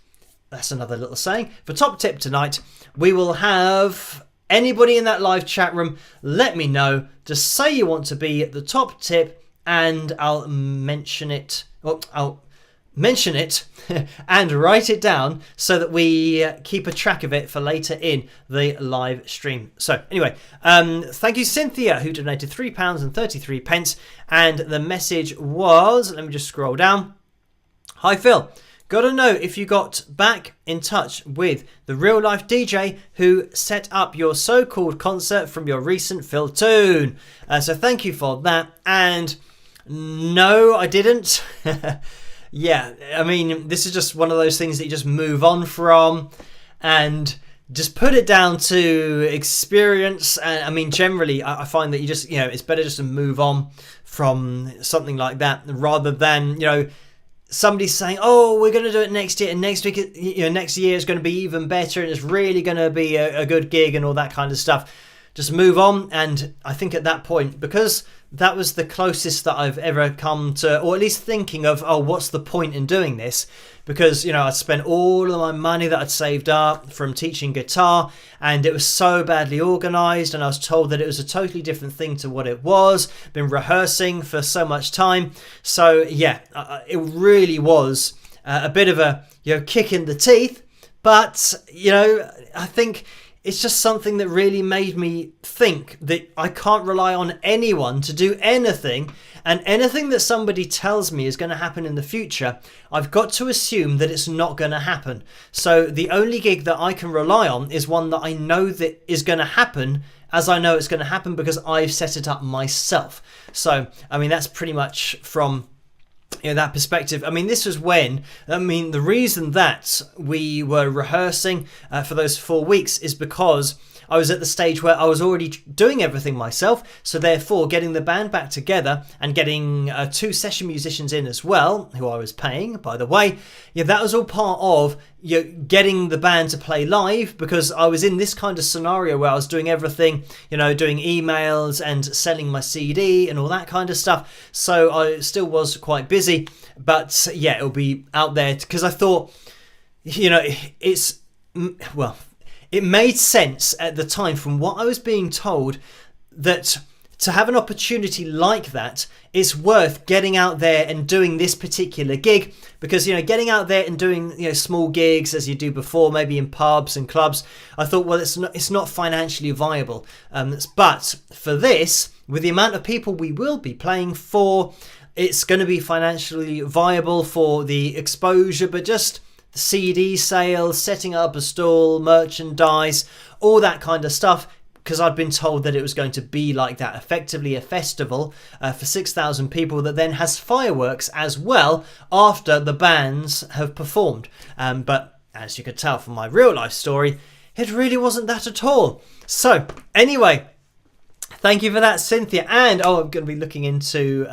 that's another little saying. For top tip tonight, we will have anybody in that live chat room. Let me know. Just say you want to be the top tip, and I'll mention it. Well, I'll mention it and write it down so that we keep a track of it for later in the live stream. So anyway, thank you, Cynthia, who donated £3.33, and the message was, let me just scroll down. "Hi Phil, got to know if you got back in touch with the real life DJ who set up your so-called concert from your recent Phil tune." So thank you for that. And no, I didn't. Yeah, I mean, this is just one of those things that you just move on from and just put it down to experience. And I mean, generally, I find that you just, it's better just to move on from something like that rather than, somebody saying, "Oh, we're going to do it next year, and next week, next year is going to be even better, and it's really going to be a good gig," and all that kind of stuff. Just move on. And I think at that point, because that was the closest that I've ever come to, or at least thinking of, oh, what's the point in doing this? Because, I'd spent all of my money that I'd saved up from teaching guitar, and it was so badly organised, and I was told that it was a totally different thing to what it was. Been rehearsing for so much time. So, yeah, it really was a bit of a kick in the teeth. But, I think it's just something that really made me think that I can't rely on anyone to do anything, and anything that somebody tells me is going to happen in the future, I've got to assume that it's not going to happen. So the only gig that I can rely on is one that I know that is going to happen, as I know it's going to happen because I've set it up myself. So, I mean, that's pretty much from that perspective. I mean, this was when, the reason that we were rehearsing for those 4 weeks is because I was at the stage where I was already doing everything myself. So therefore, getting the band back together and getting 2 session musicians in as well, who I was paying, by the way, that was all part of getting the band to play live, because I was in this kind of scenario where I was doing everything, doing emails and selling my CD and all that kind of stuff. So I still was quite busy, but yeah, it'll be out there because I thought, it made sense at the time from what I was being told that to have an opportunity like that, it's worth getting out there and doing this particular gig, because, you know, getting out there and doing, you know, small gigs as you do before, maybe in pubs and clubs, I thought, well, it's not financially viable. But for this, with the amount of people we will be playing for, it's going to be financially viable for the exposure, but just the CD sales, setting up a stall, merchandise, all that kind of stuff. Because I'd been told that it was going to be like that, effectively a festival for 6,000 people that then has fireworks as well after the bands have performed. But as you could tell from my real life story, it really wasn't that at all. So anyway, thank you for that, Cynthia. And I'm going to be looking into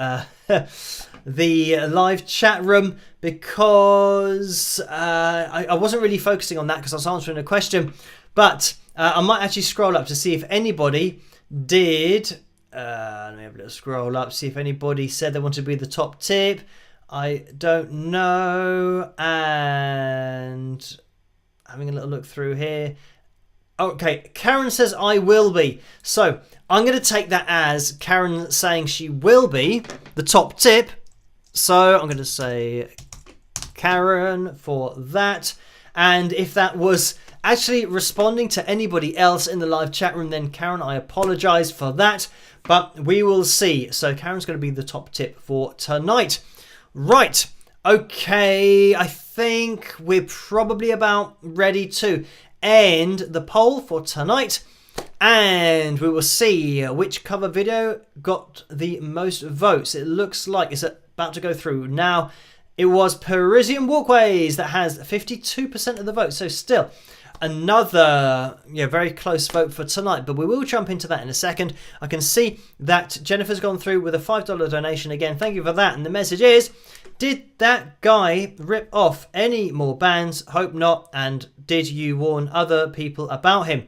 the live chat room, because I wasn't really focusing on that because I was answering a question. But I might actually scroll up to see if anybody did. Let me have a little scroll up, see if anybody said they wanted to be the top tip. I don't know. And having a little look through here. Okay, Karen says I will be. So I'm going to take that as Karen saying she will be the top tip. So I'm going to say Karen for that. And if that was actually responding to anybody else in the live chat room, then Karen, I apologize for that, but we will see. So Karen's going to be the top tip for tonight. Right, okay, I think we're probably about ready to end the poll for tonight, and we will see which cover video got the most votes. It looks like it's about to go through now. It was Parisienne Walkways that has 52% of the vote, so still another very close vote for tonight, but we will jump into that in a second. I can see that Jennifer's gone through with a $5 donation again. Thank you for that. And the message is, did that guy rip off any more bands? Hope not. And did you warn other people about him?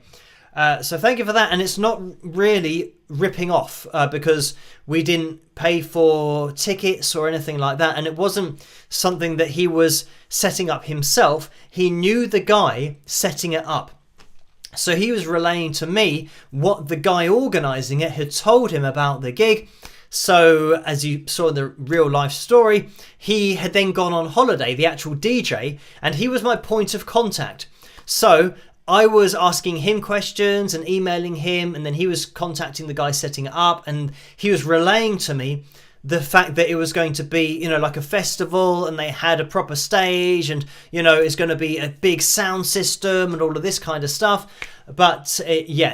So thank you for that. And it's not really ripping off because we didn't pay for tickets or anything like that. And it wasn't something that he was setting up himself. He knew the guy setting it up. So he was relaying to me what the guy organising it had told him about the gig. So as you saw in the real life story, he had then gone on holiday, the actual DJ, and he was my point of contact. So I was asking him questions and emailing him, and then he was contacting the guy setting it up, and he was relaying to me the fact that it was going to be, like a festival, and they had a proper stage, and, it's going to be a big sound system and all of this kind of stuff. But so he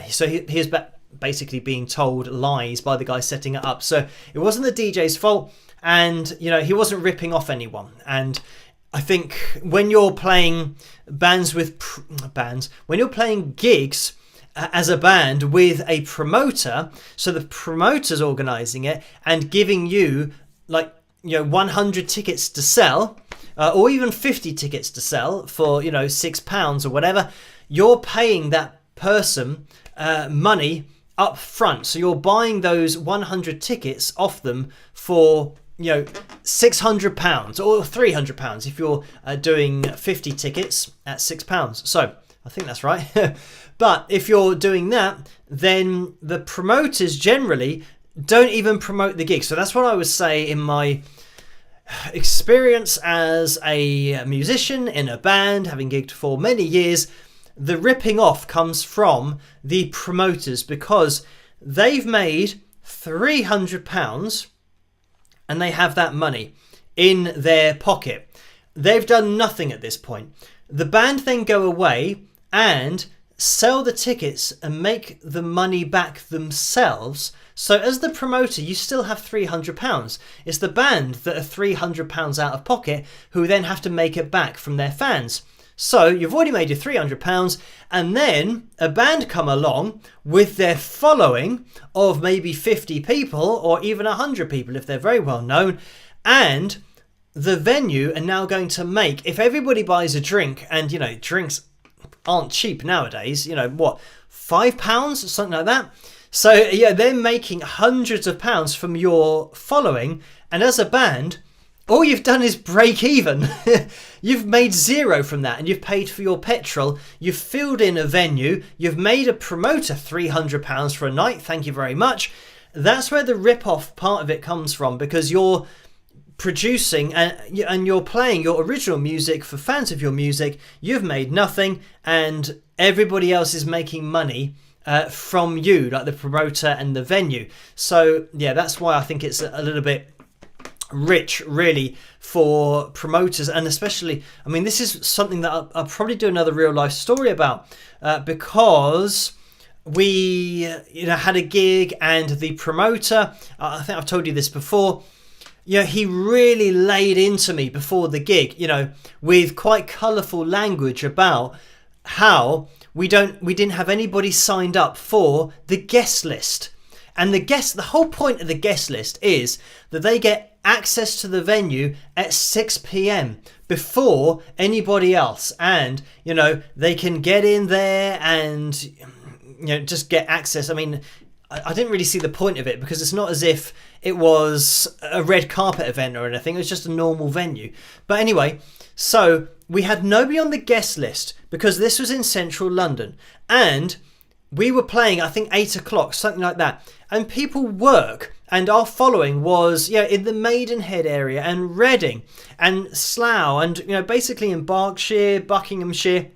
was basically being told lies by the guy setting it up. So it wasn't the DJ's fault, and, he wasn't ripping off anyone. And I think when you're playing when you're playing gigs as a band with a promoter, so the promoter's organising it and giving you 100 tickets to sell, or even 50 tickets to sell for £6 or whatever, you're paying that person money up front. So you're buying those 100 tickets off them for £600 or £300 if you're doing 50 tickets at £6. So I think that's right. But if you're doing that, then the promoters generally don't even promote the gig. So that's what I would say in my experience as a musician in a band, having gigged for many years. The ripping off comes from the promoters because they've made £300 and they have that money in their pocket. They've done nothing at this point. The band then go away and sell the tickets and make the money back themselves. So as the promoter, you still have £300. It's the band that are £300 out of pocket who then have to make it back from their fans. So you've already made your £300, and then a band come along with their following of maybe 50 people or even 100 people if they're very well known, and the venue are now going to make, if everybody buys a drink, and drinks aren't cheap nowadays, £5, something like that. So they're making hundreds of pounds from your following, and as a band, all you've done is break even. You've made zero from that, and you've paid for your petrol. You've filled in a venue. You've made a promoter £300 for a night. Thank you very much. that's where the rip-off part of it comes from, because you're producing and you're playing your original music for fans of your music. You've made nothing, and everybody else is making money from you, like the promoter and the venue. So yeah, that's why I think it's a little bit rich, really, for promoters. And especially, I mean, this is something that I'll probably do another real life story about, because we had a gig, and the promoter, I think I've told you this before, he really laid into me before the gig, with quite colourful language about how we didn't have anybody signed up for the guest list. And the whole point of the guest list is that they get access to the venue at 6 p.m. before anybody else, and they can get in there and just get access. I mean, I didn't really see the point of it, because it's not as if it was a red carpet event or anything. It was just a normal venue. But anyway, so we had nobody on the guest list because this was in central London, and we were playing, I think, 8 o'clock, something like that. And people work, and our following was in the Maidenhead area and Reading and Slough, and basically in Berkshire, Buckinghamshire.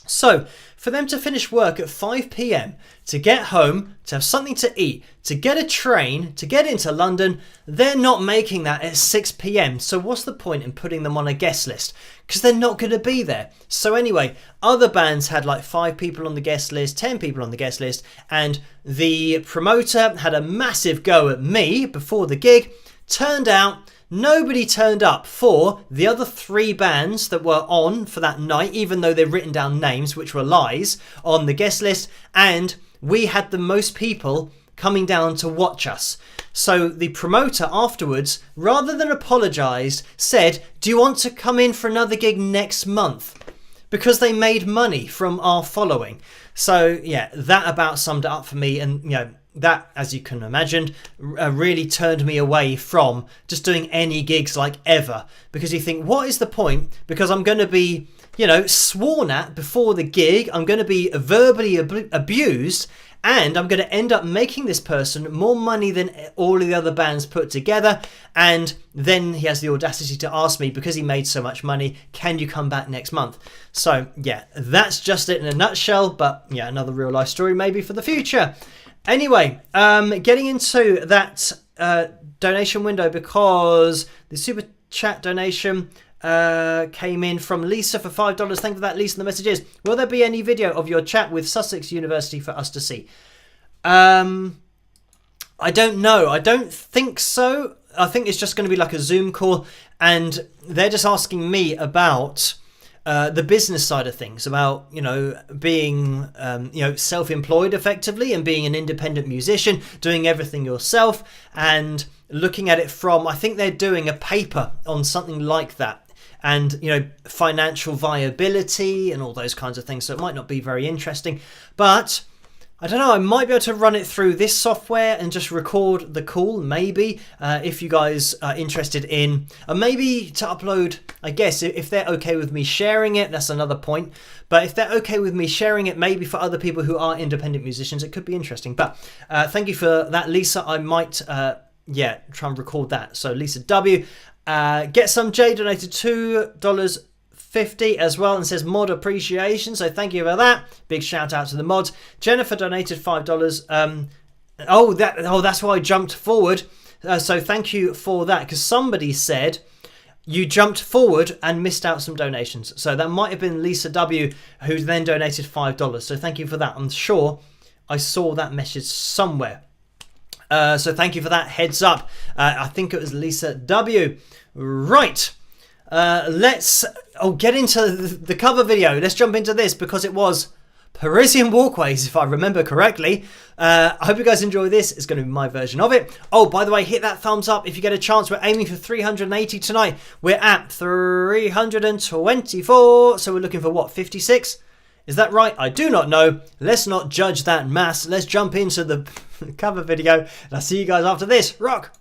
So for them to finish work at 5 p.m, to get home, to have something to eat, to get a train, to get into London, they're not making that at 6 p.m. So what's the point in putting them on a guest list? Because they're not going to be there. So anyway, other bands had like 5 people on the guest list, 10 people on the guest list, and the promoter had a massive go at me before the gig. Turned out nobody turned up for the other 3 bands that were on for that night, even though they'd written down names, which were lies, on the guest list. And we had the most people coming down to watch us. So the promoter afterwards, rather than apologise, said, "Do you want to come in for another gig next month?" Because they made money from our following. So yeah, that about summed it up for me. And that, as you can imagine, really turned me away from just doing any gigs like ever, because you think, what is the point? Because I'm going to be sworn at before the gig, I'm going to be verbally abused, and I'm going to end up making this person more money than all of the other bands put together. And then he has the audacity to ask me, because he made so much money, can you come back next month? So yeah, that's just it in a nutshell. But yeah, another real life story maybe for the future. Anyway, getting into that donation window, because the super chat donation came in from Lisa for $5. Thank you for that, Lisa. The message is, will there be any video of your chat with Sussex University for us to see? I don't know. I don't think so. I think it's just going to be like a Zoom call, and they're just asking me about the business side of things, about being self-employed effectively, and being an independent musician, doing everything yourself, and looking at it from, I think they're doing a paper on something like that, and financial viability and all those kinds of things. So it might not be very interesting, but I don't know, I might be able to run it through this software and just record the call, maybe, if you guys are interested in, maybe to upload, I guess, if they're okay with me sharing it, that's another point. But if they're okay with me sharing it, maybe for other people who are independent musicians, it could be interesting. But thank you for that, Lisa. I might, try and record that. So Lisa W. Get Some J donated $2.50 as well, and says mod appreciation, so thank you for that. Big shout out to the mods. Jennifer donated $5. That's why I jumped forward. So thank you for that, because somebody said you jumped forward and missed out some donations. So that might have been Lisa W, who then donated $5. So thank you for that. I'm sure I saw that message somewhere. So thank you for that heads up. I think it was Lisa W. Right. Let's get into the cover video. Let's jump into this, because it was Parisienne Walkways, if I remember correctly. I hope you guys enjoy this. It's going to be my version of it. Oh, by the way, hit that thumbs up if you get a chance. We're aiming for 380 tonight. We're at 324. So we're looking for what, 56? Is that right? I do not know. Let's not judge that mass. Let's jump into the cover video, and I'll see you guys after this. Rock!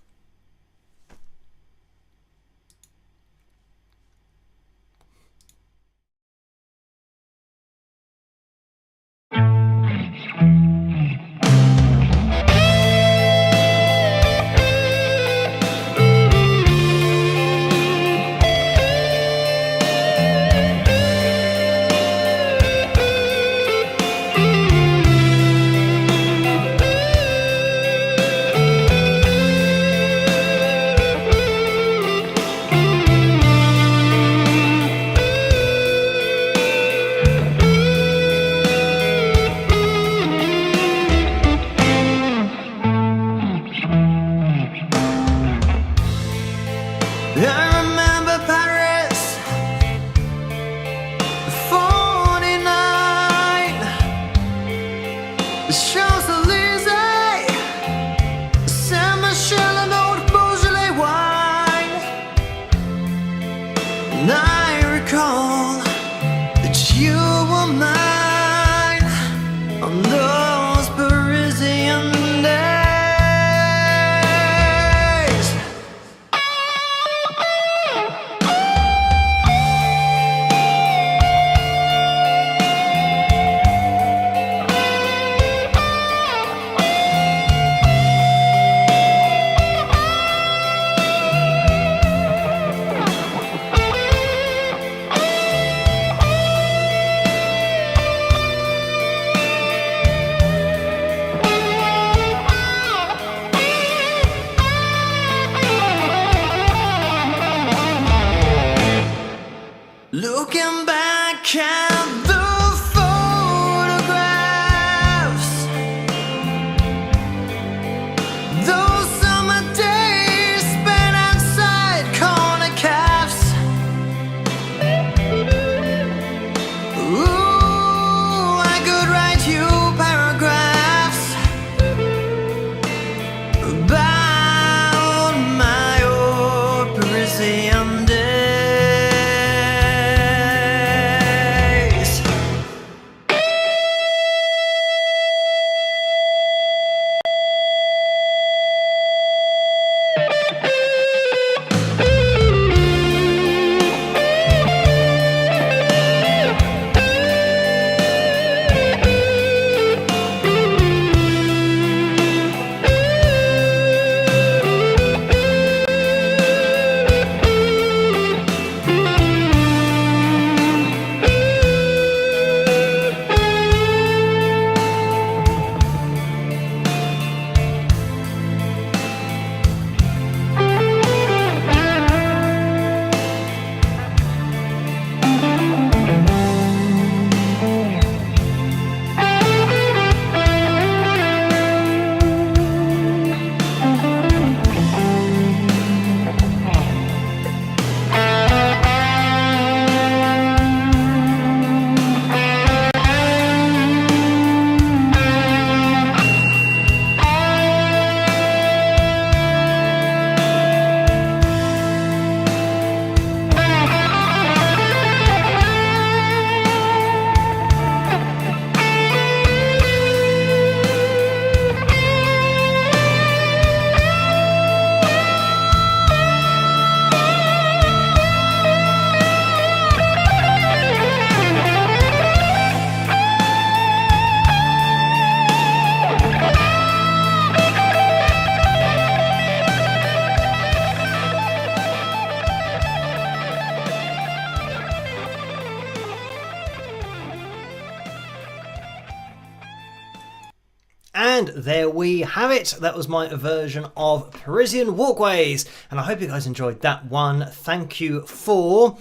And there we have it. That was my version of Parisienne Walkways. And I hope you guys enjoyed that one. Thank you for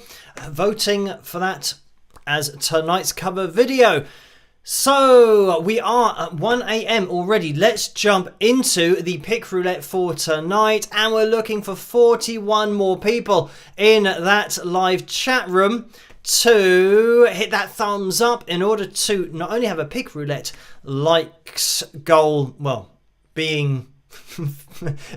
voting for that as tonight's cover video. So we are at 1 AM already. Let's jump into the pick roulette for tonight. And we're looking for 41 more people in that live chat room to hit that thumbs up in order to not only have a pick roulette likes goal, well, being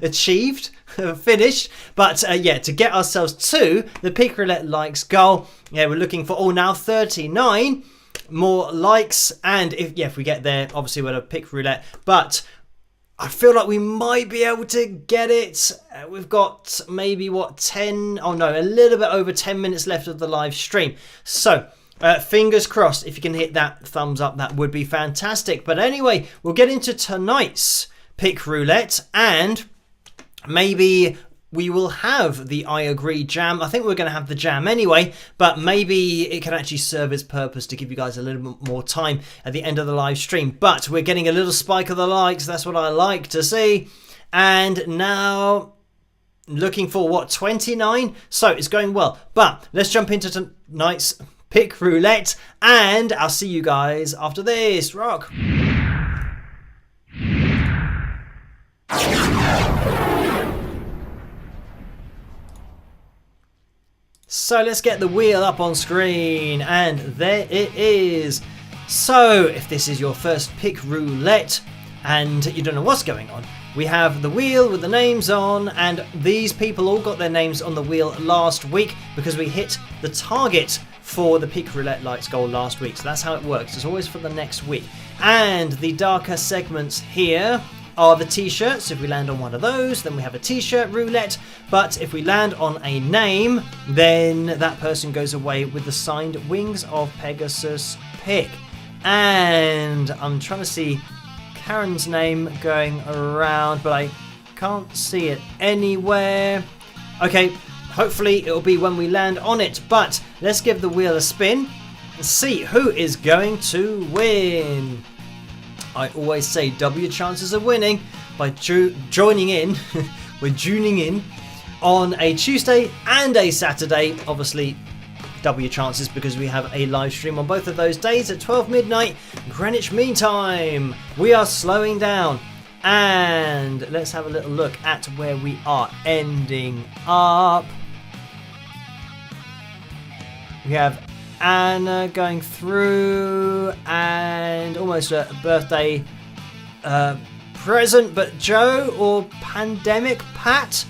achieved, finished, but yeah, to get ourselves to the pick roulette likes goal. Yeah, we're looking for now 39 more likes, and if we get there, obviously we'll have pick roulette, but I feel like we might be able to get it. We've got maybe, a little bit over 10 minutes left of the live stream. So, fingers crossed, if you can hit that thumbs up, that would be fantastic. But anyway, we'll get into tonight's pick roulette, and maybe we will have the I Agree jam. I think we're going to have the jam anyway, but maybe it can actually serve its purpose to give you guys a little bit more time at the end of the live stream. But we're getting a little spike of the likes. That's what I like to see. And now looking for 29? So it's going well. But let's jump into tonight's pick roulette, and I'll see you guys after this. Rock. So let's get the wheel up on screen, and there it is. So if this is your first pick roulette and you don't know what's going on, we have the wheel with the names on, and these people all got their names on the wheel last week because we hit the target for the pick roulette likes goal last week. So that's how it works. It's always for the next week. And the darker segments here are the t-shirts. If we land on one of those, then we have a t-shirt roulette. But if we land on a name, then that person goes away with the signed Wings of Pegasus pick. And I'm trying to see Karen's name going around, but I can't see it anywhere. Okay, hopefully it'll be when we land on it. But let's give the wheel a spin and see who is going to win. I always say W chances of winning by joining in. We're tuning in on a Tuesday and a Saturday. Obviously, W chances because we have a live stream on both of those days at 12 midnight Greenwich Mean Time. We are slowing down, and let's have a little look at where we are ending up. We have Anna going through, and almost a birthday present, but Joe or Pandemic Pat,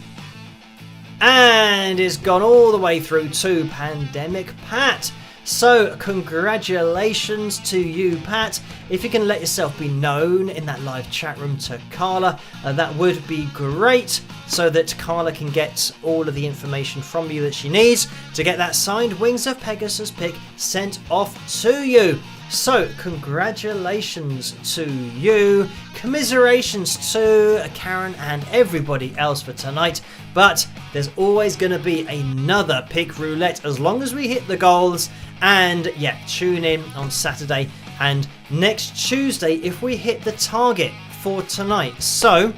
and it's gone all the way through to Pandemic Pat. So congratulations to you, Pat. If you can let yourself be known in that live chat room to Carla, that would be great, so that Carla can get all of the information from you that she needs to get that signed Wings of Pegasus pick sent off to you. So congratulations to you, commiserations to Karen and everybody else for tonight, but there's always going to be another pick roulette as long as we hit the goals. And yeah, tune in on Saturday and next Tuesday if we hit the target for tonight. So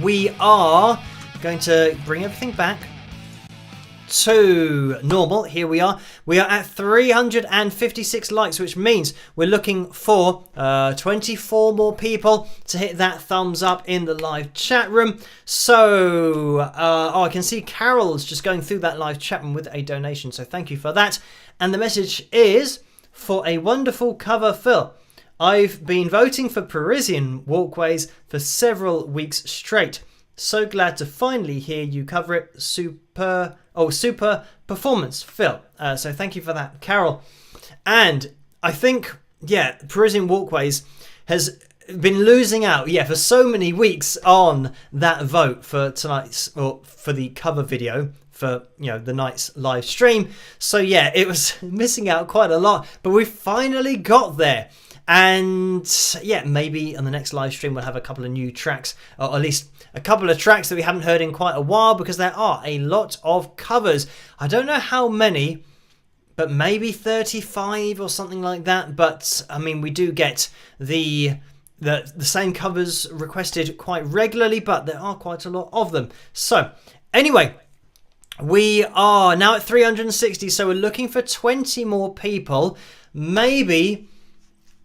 we are going to bring everything back to normal. Here we are at 356 likes, which means we're looking for 24 more people to hit that thumbs up in the live chat room. So I can see Carol's just going through that live chat room with a donation, so thank you for that. And the message is for a wonderful cover, Phil. I've been voting for Parisienne Walkways for several weeks straight. So glad to finally hear you cover it. Super performance, Phil. So thank you for that, Carol. And I think, yeah, Parisienne Walkways has been losing out, for so many weeks on that vote for tonight's, or for the cover video for, the night's live stream. So yeah, it was missing out quite a lot, but we finally got there. And yeah, maybe on the next live stream we'll have a couple of new tracks, or at least a couple of tracks that we haven't heard in quite a while, because there are a lot of covers. I don't know how many, but maybe 35 or something like that. But I mean, we do get the the same covers requested quite regularly, but there are quite a lot of them. So anyway, we are now at 360, so we're looking for 20 more people. Maybe,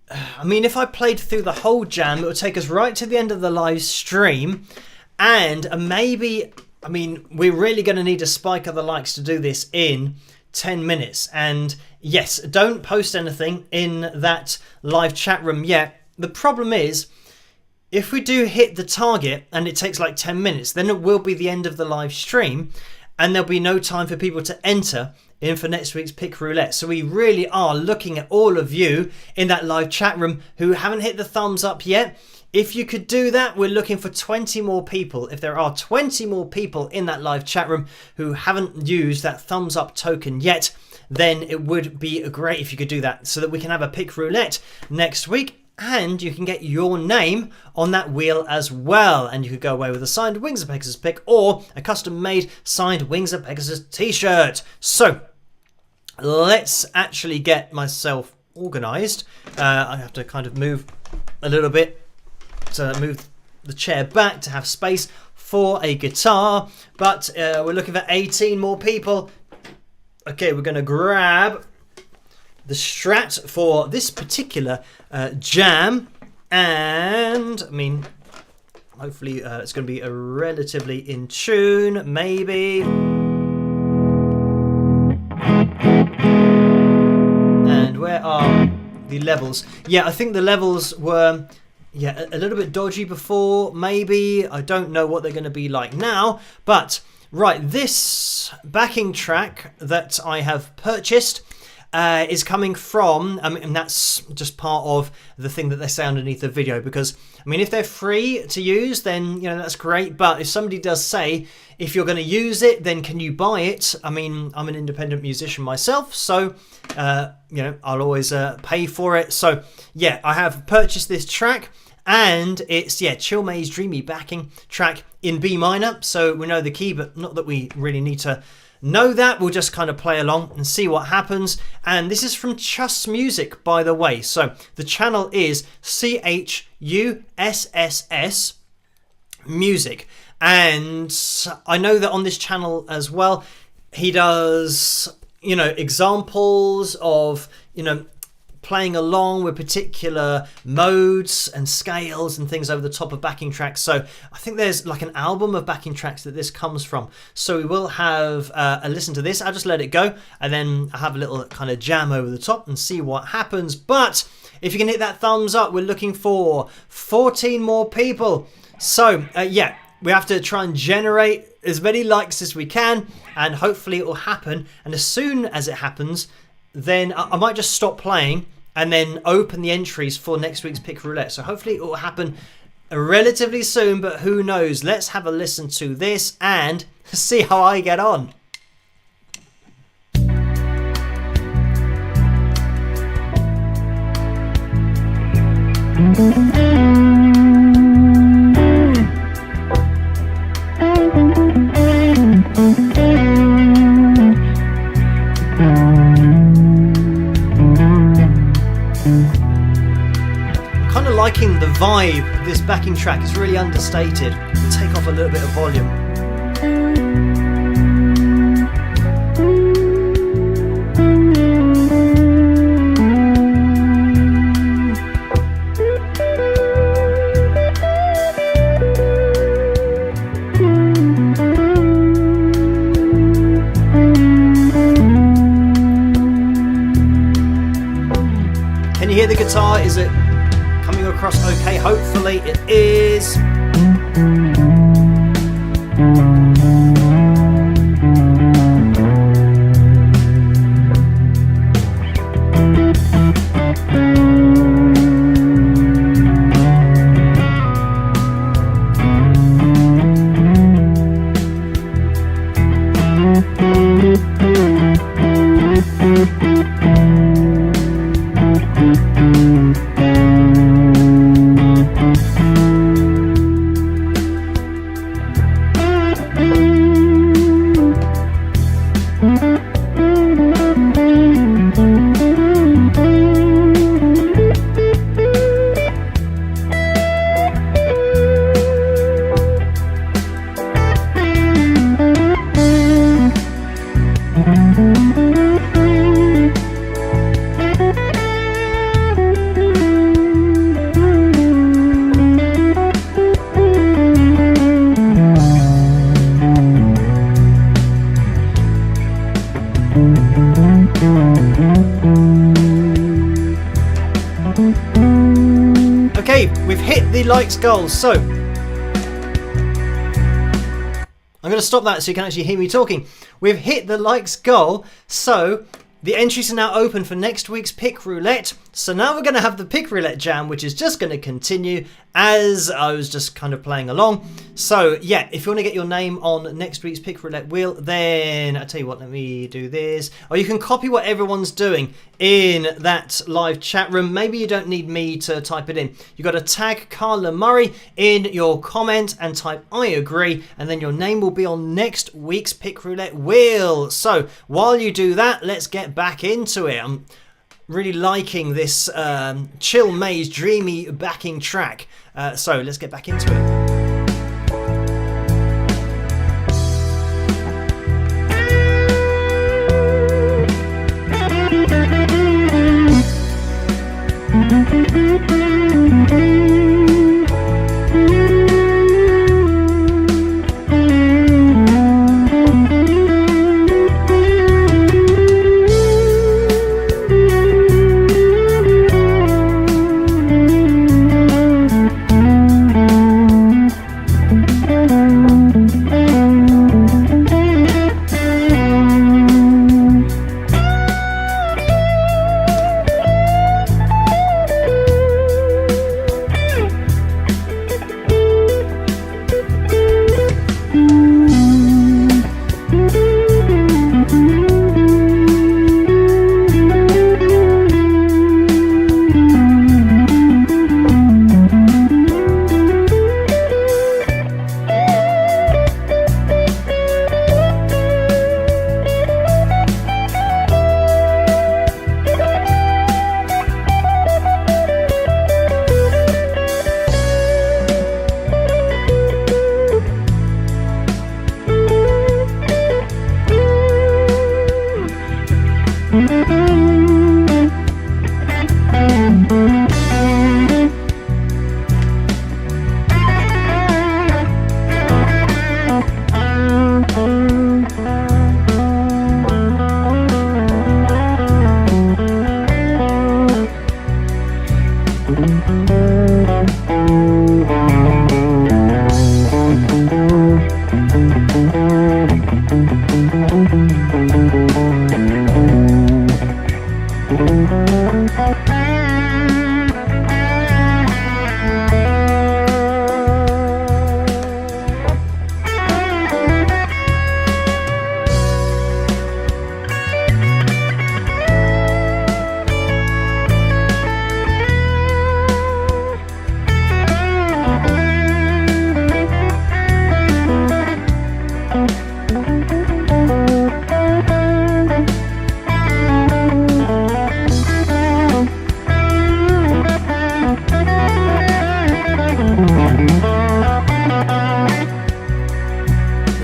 I mean, if I played through the whole jam, it would take us right to the end of the live stream, and maybe, I mean, we're really going to need a spike of the likes to do this in 10 minutes. And yes, don't post anything in that live chat room yet. The problem is, if we do hit the target and it takes like 10 minutes, then it will be the end of the live stream and there'll be no time for people to enter in for next week's Pick Roulette. So we really are looking at all of you in that live chat room who haven't hit the thumbs up yet. If you could do that, we're looking for 20 more people. If there are 20 more people in that live chat room who haven't used that thumbs up token yet, then it would be great if you could do that so that we can have a Pick Roulette next week. And you can get your name on that wheel as well. And you could go away with a signed Wings of Pegasus pick or a custom-made signed Wings of Pegasus t-shirt. So let's actually get myself organised. I have to kind of move a little bit to move the chair back to have space for a guitar. But we're looking for 18 more people. Okay, we're going to grab the strat for this particular jam, and I mean, hopefully it's going to be a relatively in tune, maybe. And where are the levels? Yeah, I think the levels were a little bit dodgy before, maybe. I don't know what they're going to be like now, but right, this backing track that I have purchased is coming from, and that's just part of the thing that they say underneath the video, because I mean, if they're free to use, then that's great. But if somebody does say, if you're going to use it, then can you buy it? I mean, I'm an independent musician myself, so I'll always pay for it. So yeah, I have purchased this track, and it's Chill Maze Dreamy backing track in B minor. So we know the key, but not that we really need to know that. We'll just kind of play along and see what happens. And this is from Chuss Music, by the way. So the channel is CHUSSS Music. And I know that on this channel as well, he does, examples of, playing along with particular modes and scales and things over the top of backing tracks. So I think there's like an album of backing tracks that this comes from. So we will have a listen to this. I'll just let it go and then I'll have a little kind of jam over the top and see what happens. But if you can hit that thumbs up, we're looking for 14 more people. So we have to try and generate as many likes as we can, and hopefully it will happen. And as soon as it happens, then I might just stop playing and then open the entries for next week's Pick Roulette. So hopefully it will happen relatively soon, but who knows? Let's have a listen to this and see how I get on. Liking the vibe of this backing track. Is really understated. We'll take off a little bit of volume. Can you hear the guitar? Is it coming across okay? Hopefully it is. Okay, we've hit the likes goal, so I'm going to stop that so you can actually hear me talking. We've hit the likes goal, so the entries are now open for next week's Pick Roulette. So now we're going to have the Pick Roulette Jam, which is just going to continue as I was just kind of playing along. So yeah, if you want to get your name on next week's Pick Roulette wheel, then I'll tell you what, let me do this. Or you can copy what everyone's doing in that live chat room. Maybe you don't need me to type it in. You've got to tag Carla Murray in your comment and type I agree, and then your name will be on next week's Pick Roulette wheel. So while you do that, let's get back into it. I'm really liking this chill maze, dreamy backing track. So let's get back into it.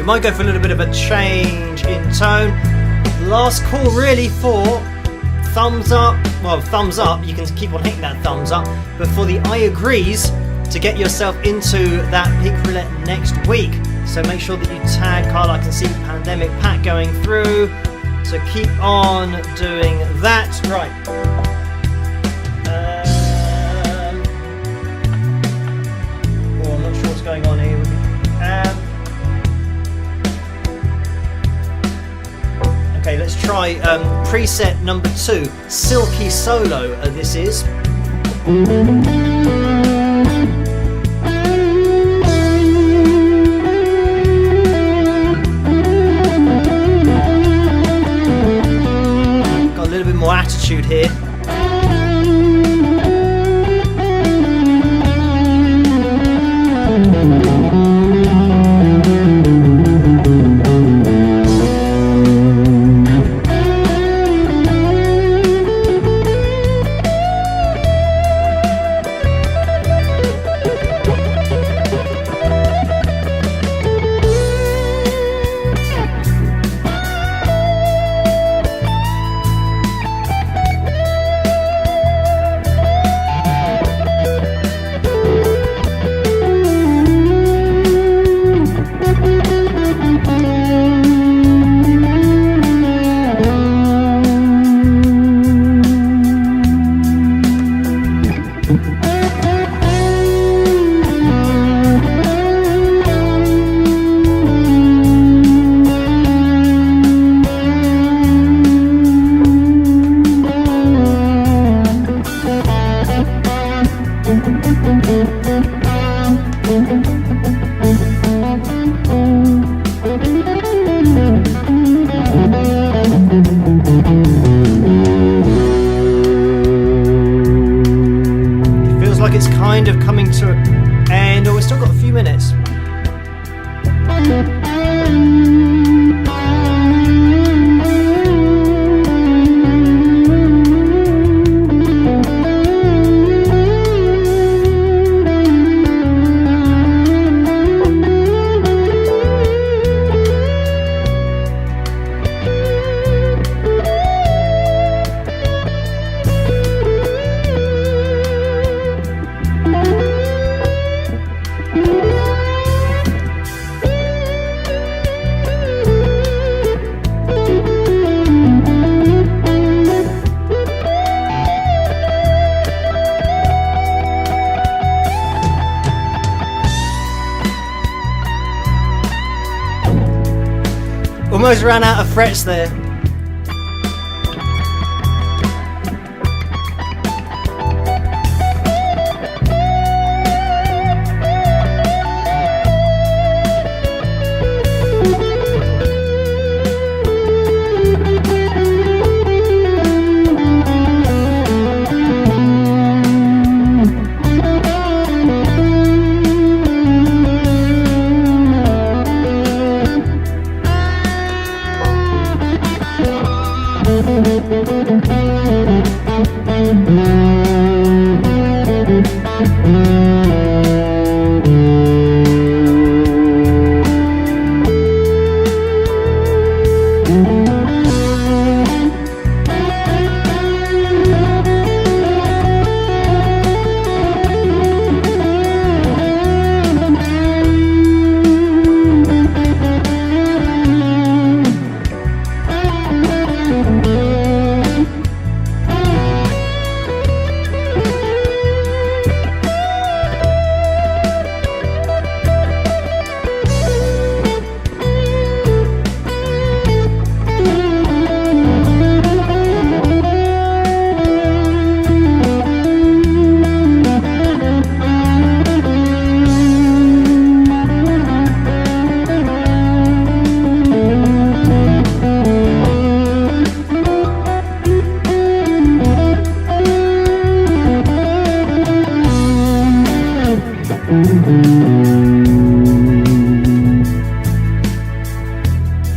Might go for a little bit of a change in tone. Last call really for thumbs up. Well, thumbs up, you can keep on hitting that thumbs up, but for the I agrees to get yourself into that Pick Roulette next week. So make sure that you tag Carla. I can see the pandemic pack going through, so keep on doing that. Right. I'm not sure what's going on here. Okay, let's try preset number 2, Silky Solo. This is. Got a little bit more attitude here. Kind of coming to an end. Oh, we've still got a few minutes. Almost ran out of frets there.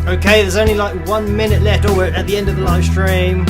Okay, there's only like 1 minute left. Oh, we're at the end of the live stream.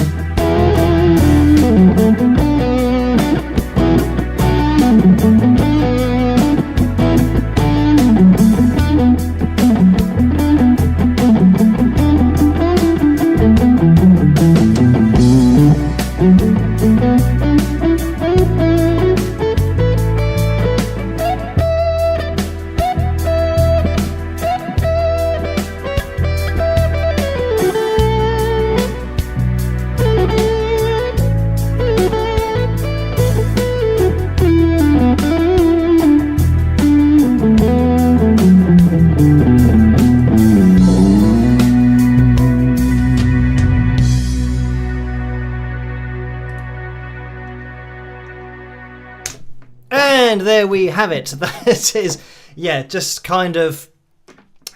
And there we have it. That is, yeah, just kind of,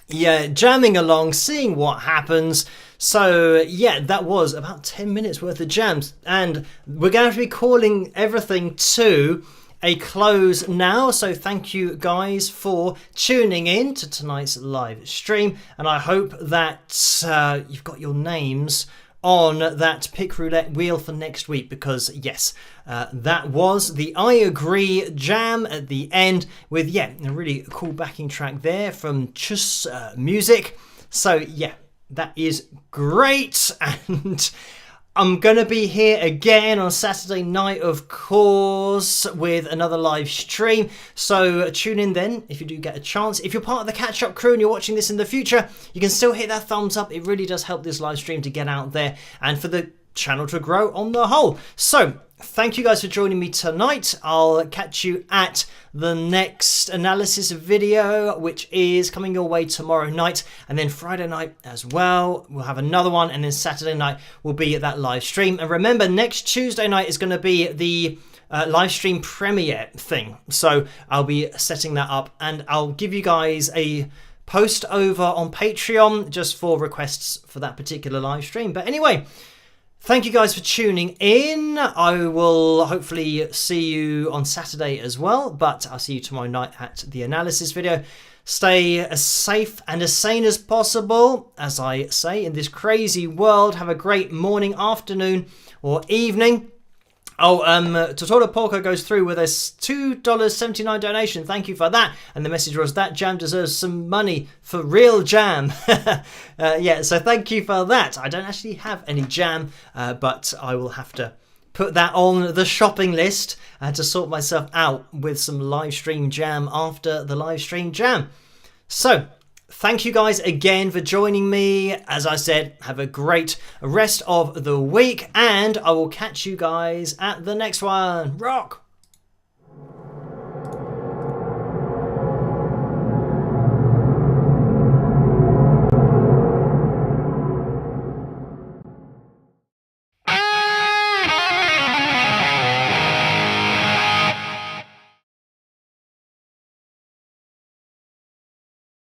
yeah, jamming along, seeing what happens. So, yeah, that was about 10 minutes worth of jams. And we're going to be calling everything to a close now. So thank you guys for tuning in to tonight's live stream. And I hope that you've got your names on that pick roulette wheel for next week, because yes, that was the I Agree jam at the end with, yeah, a really cool backing track there from Chus Music. So yeah, that is great. And I'm going to be here again on Saturday night, of course, with another live stream. So tune in then if you do get a chance. If you're part of the catch-up crew and you're watching this in the future, you can still hit that thumbs up. It really does help this live stream to get out there. And for the channel to grow on the whole. So thank you guys for joining me tonight. I'll catch you at the next analysis video, which is coming your way tomorrow night, and then Friday night as well. We'll have another one, and then Saturday night will be that live stream. And remember, next Tuesday night is going to be the live stream premiere thing. So I'll be setting that up, and I'll give you guys a post over on Patreon just for requests for that particular live stream. But anyway, thank you guys for tuning in. I will hopefully see you on Saturday as well, but I'll see you tomorrow night at the analysis video. Stay as safe and as sane as possible, as I say, in this crazy world. Have a great morning, afternoon, or evening. Oh, Totoro Porco goes through with a $2.79 donation. Thank you for that. And the message was, that jam deserves some money for real jam. Yeah, so thank you for that. I don't actually have any jam, but I will have to put that on the shopping list to sort myself out with some live stream jam after the live stream jam. So thank you guys again for joining me. As I said, have a great rest of the week, and I will catch you guys at the next one. Rock!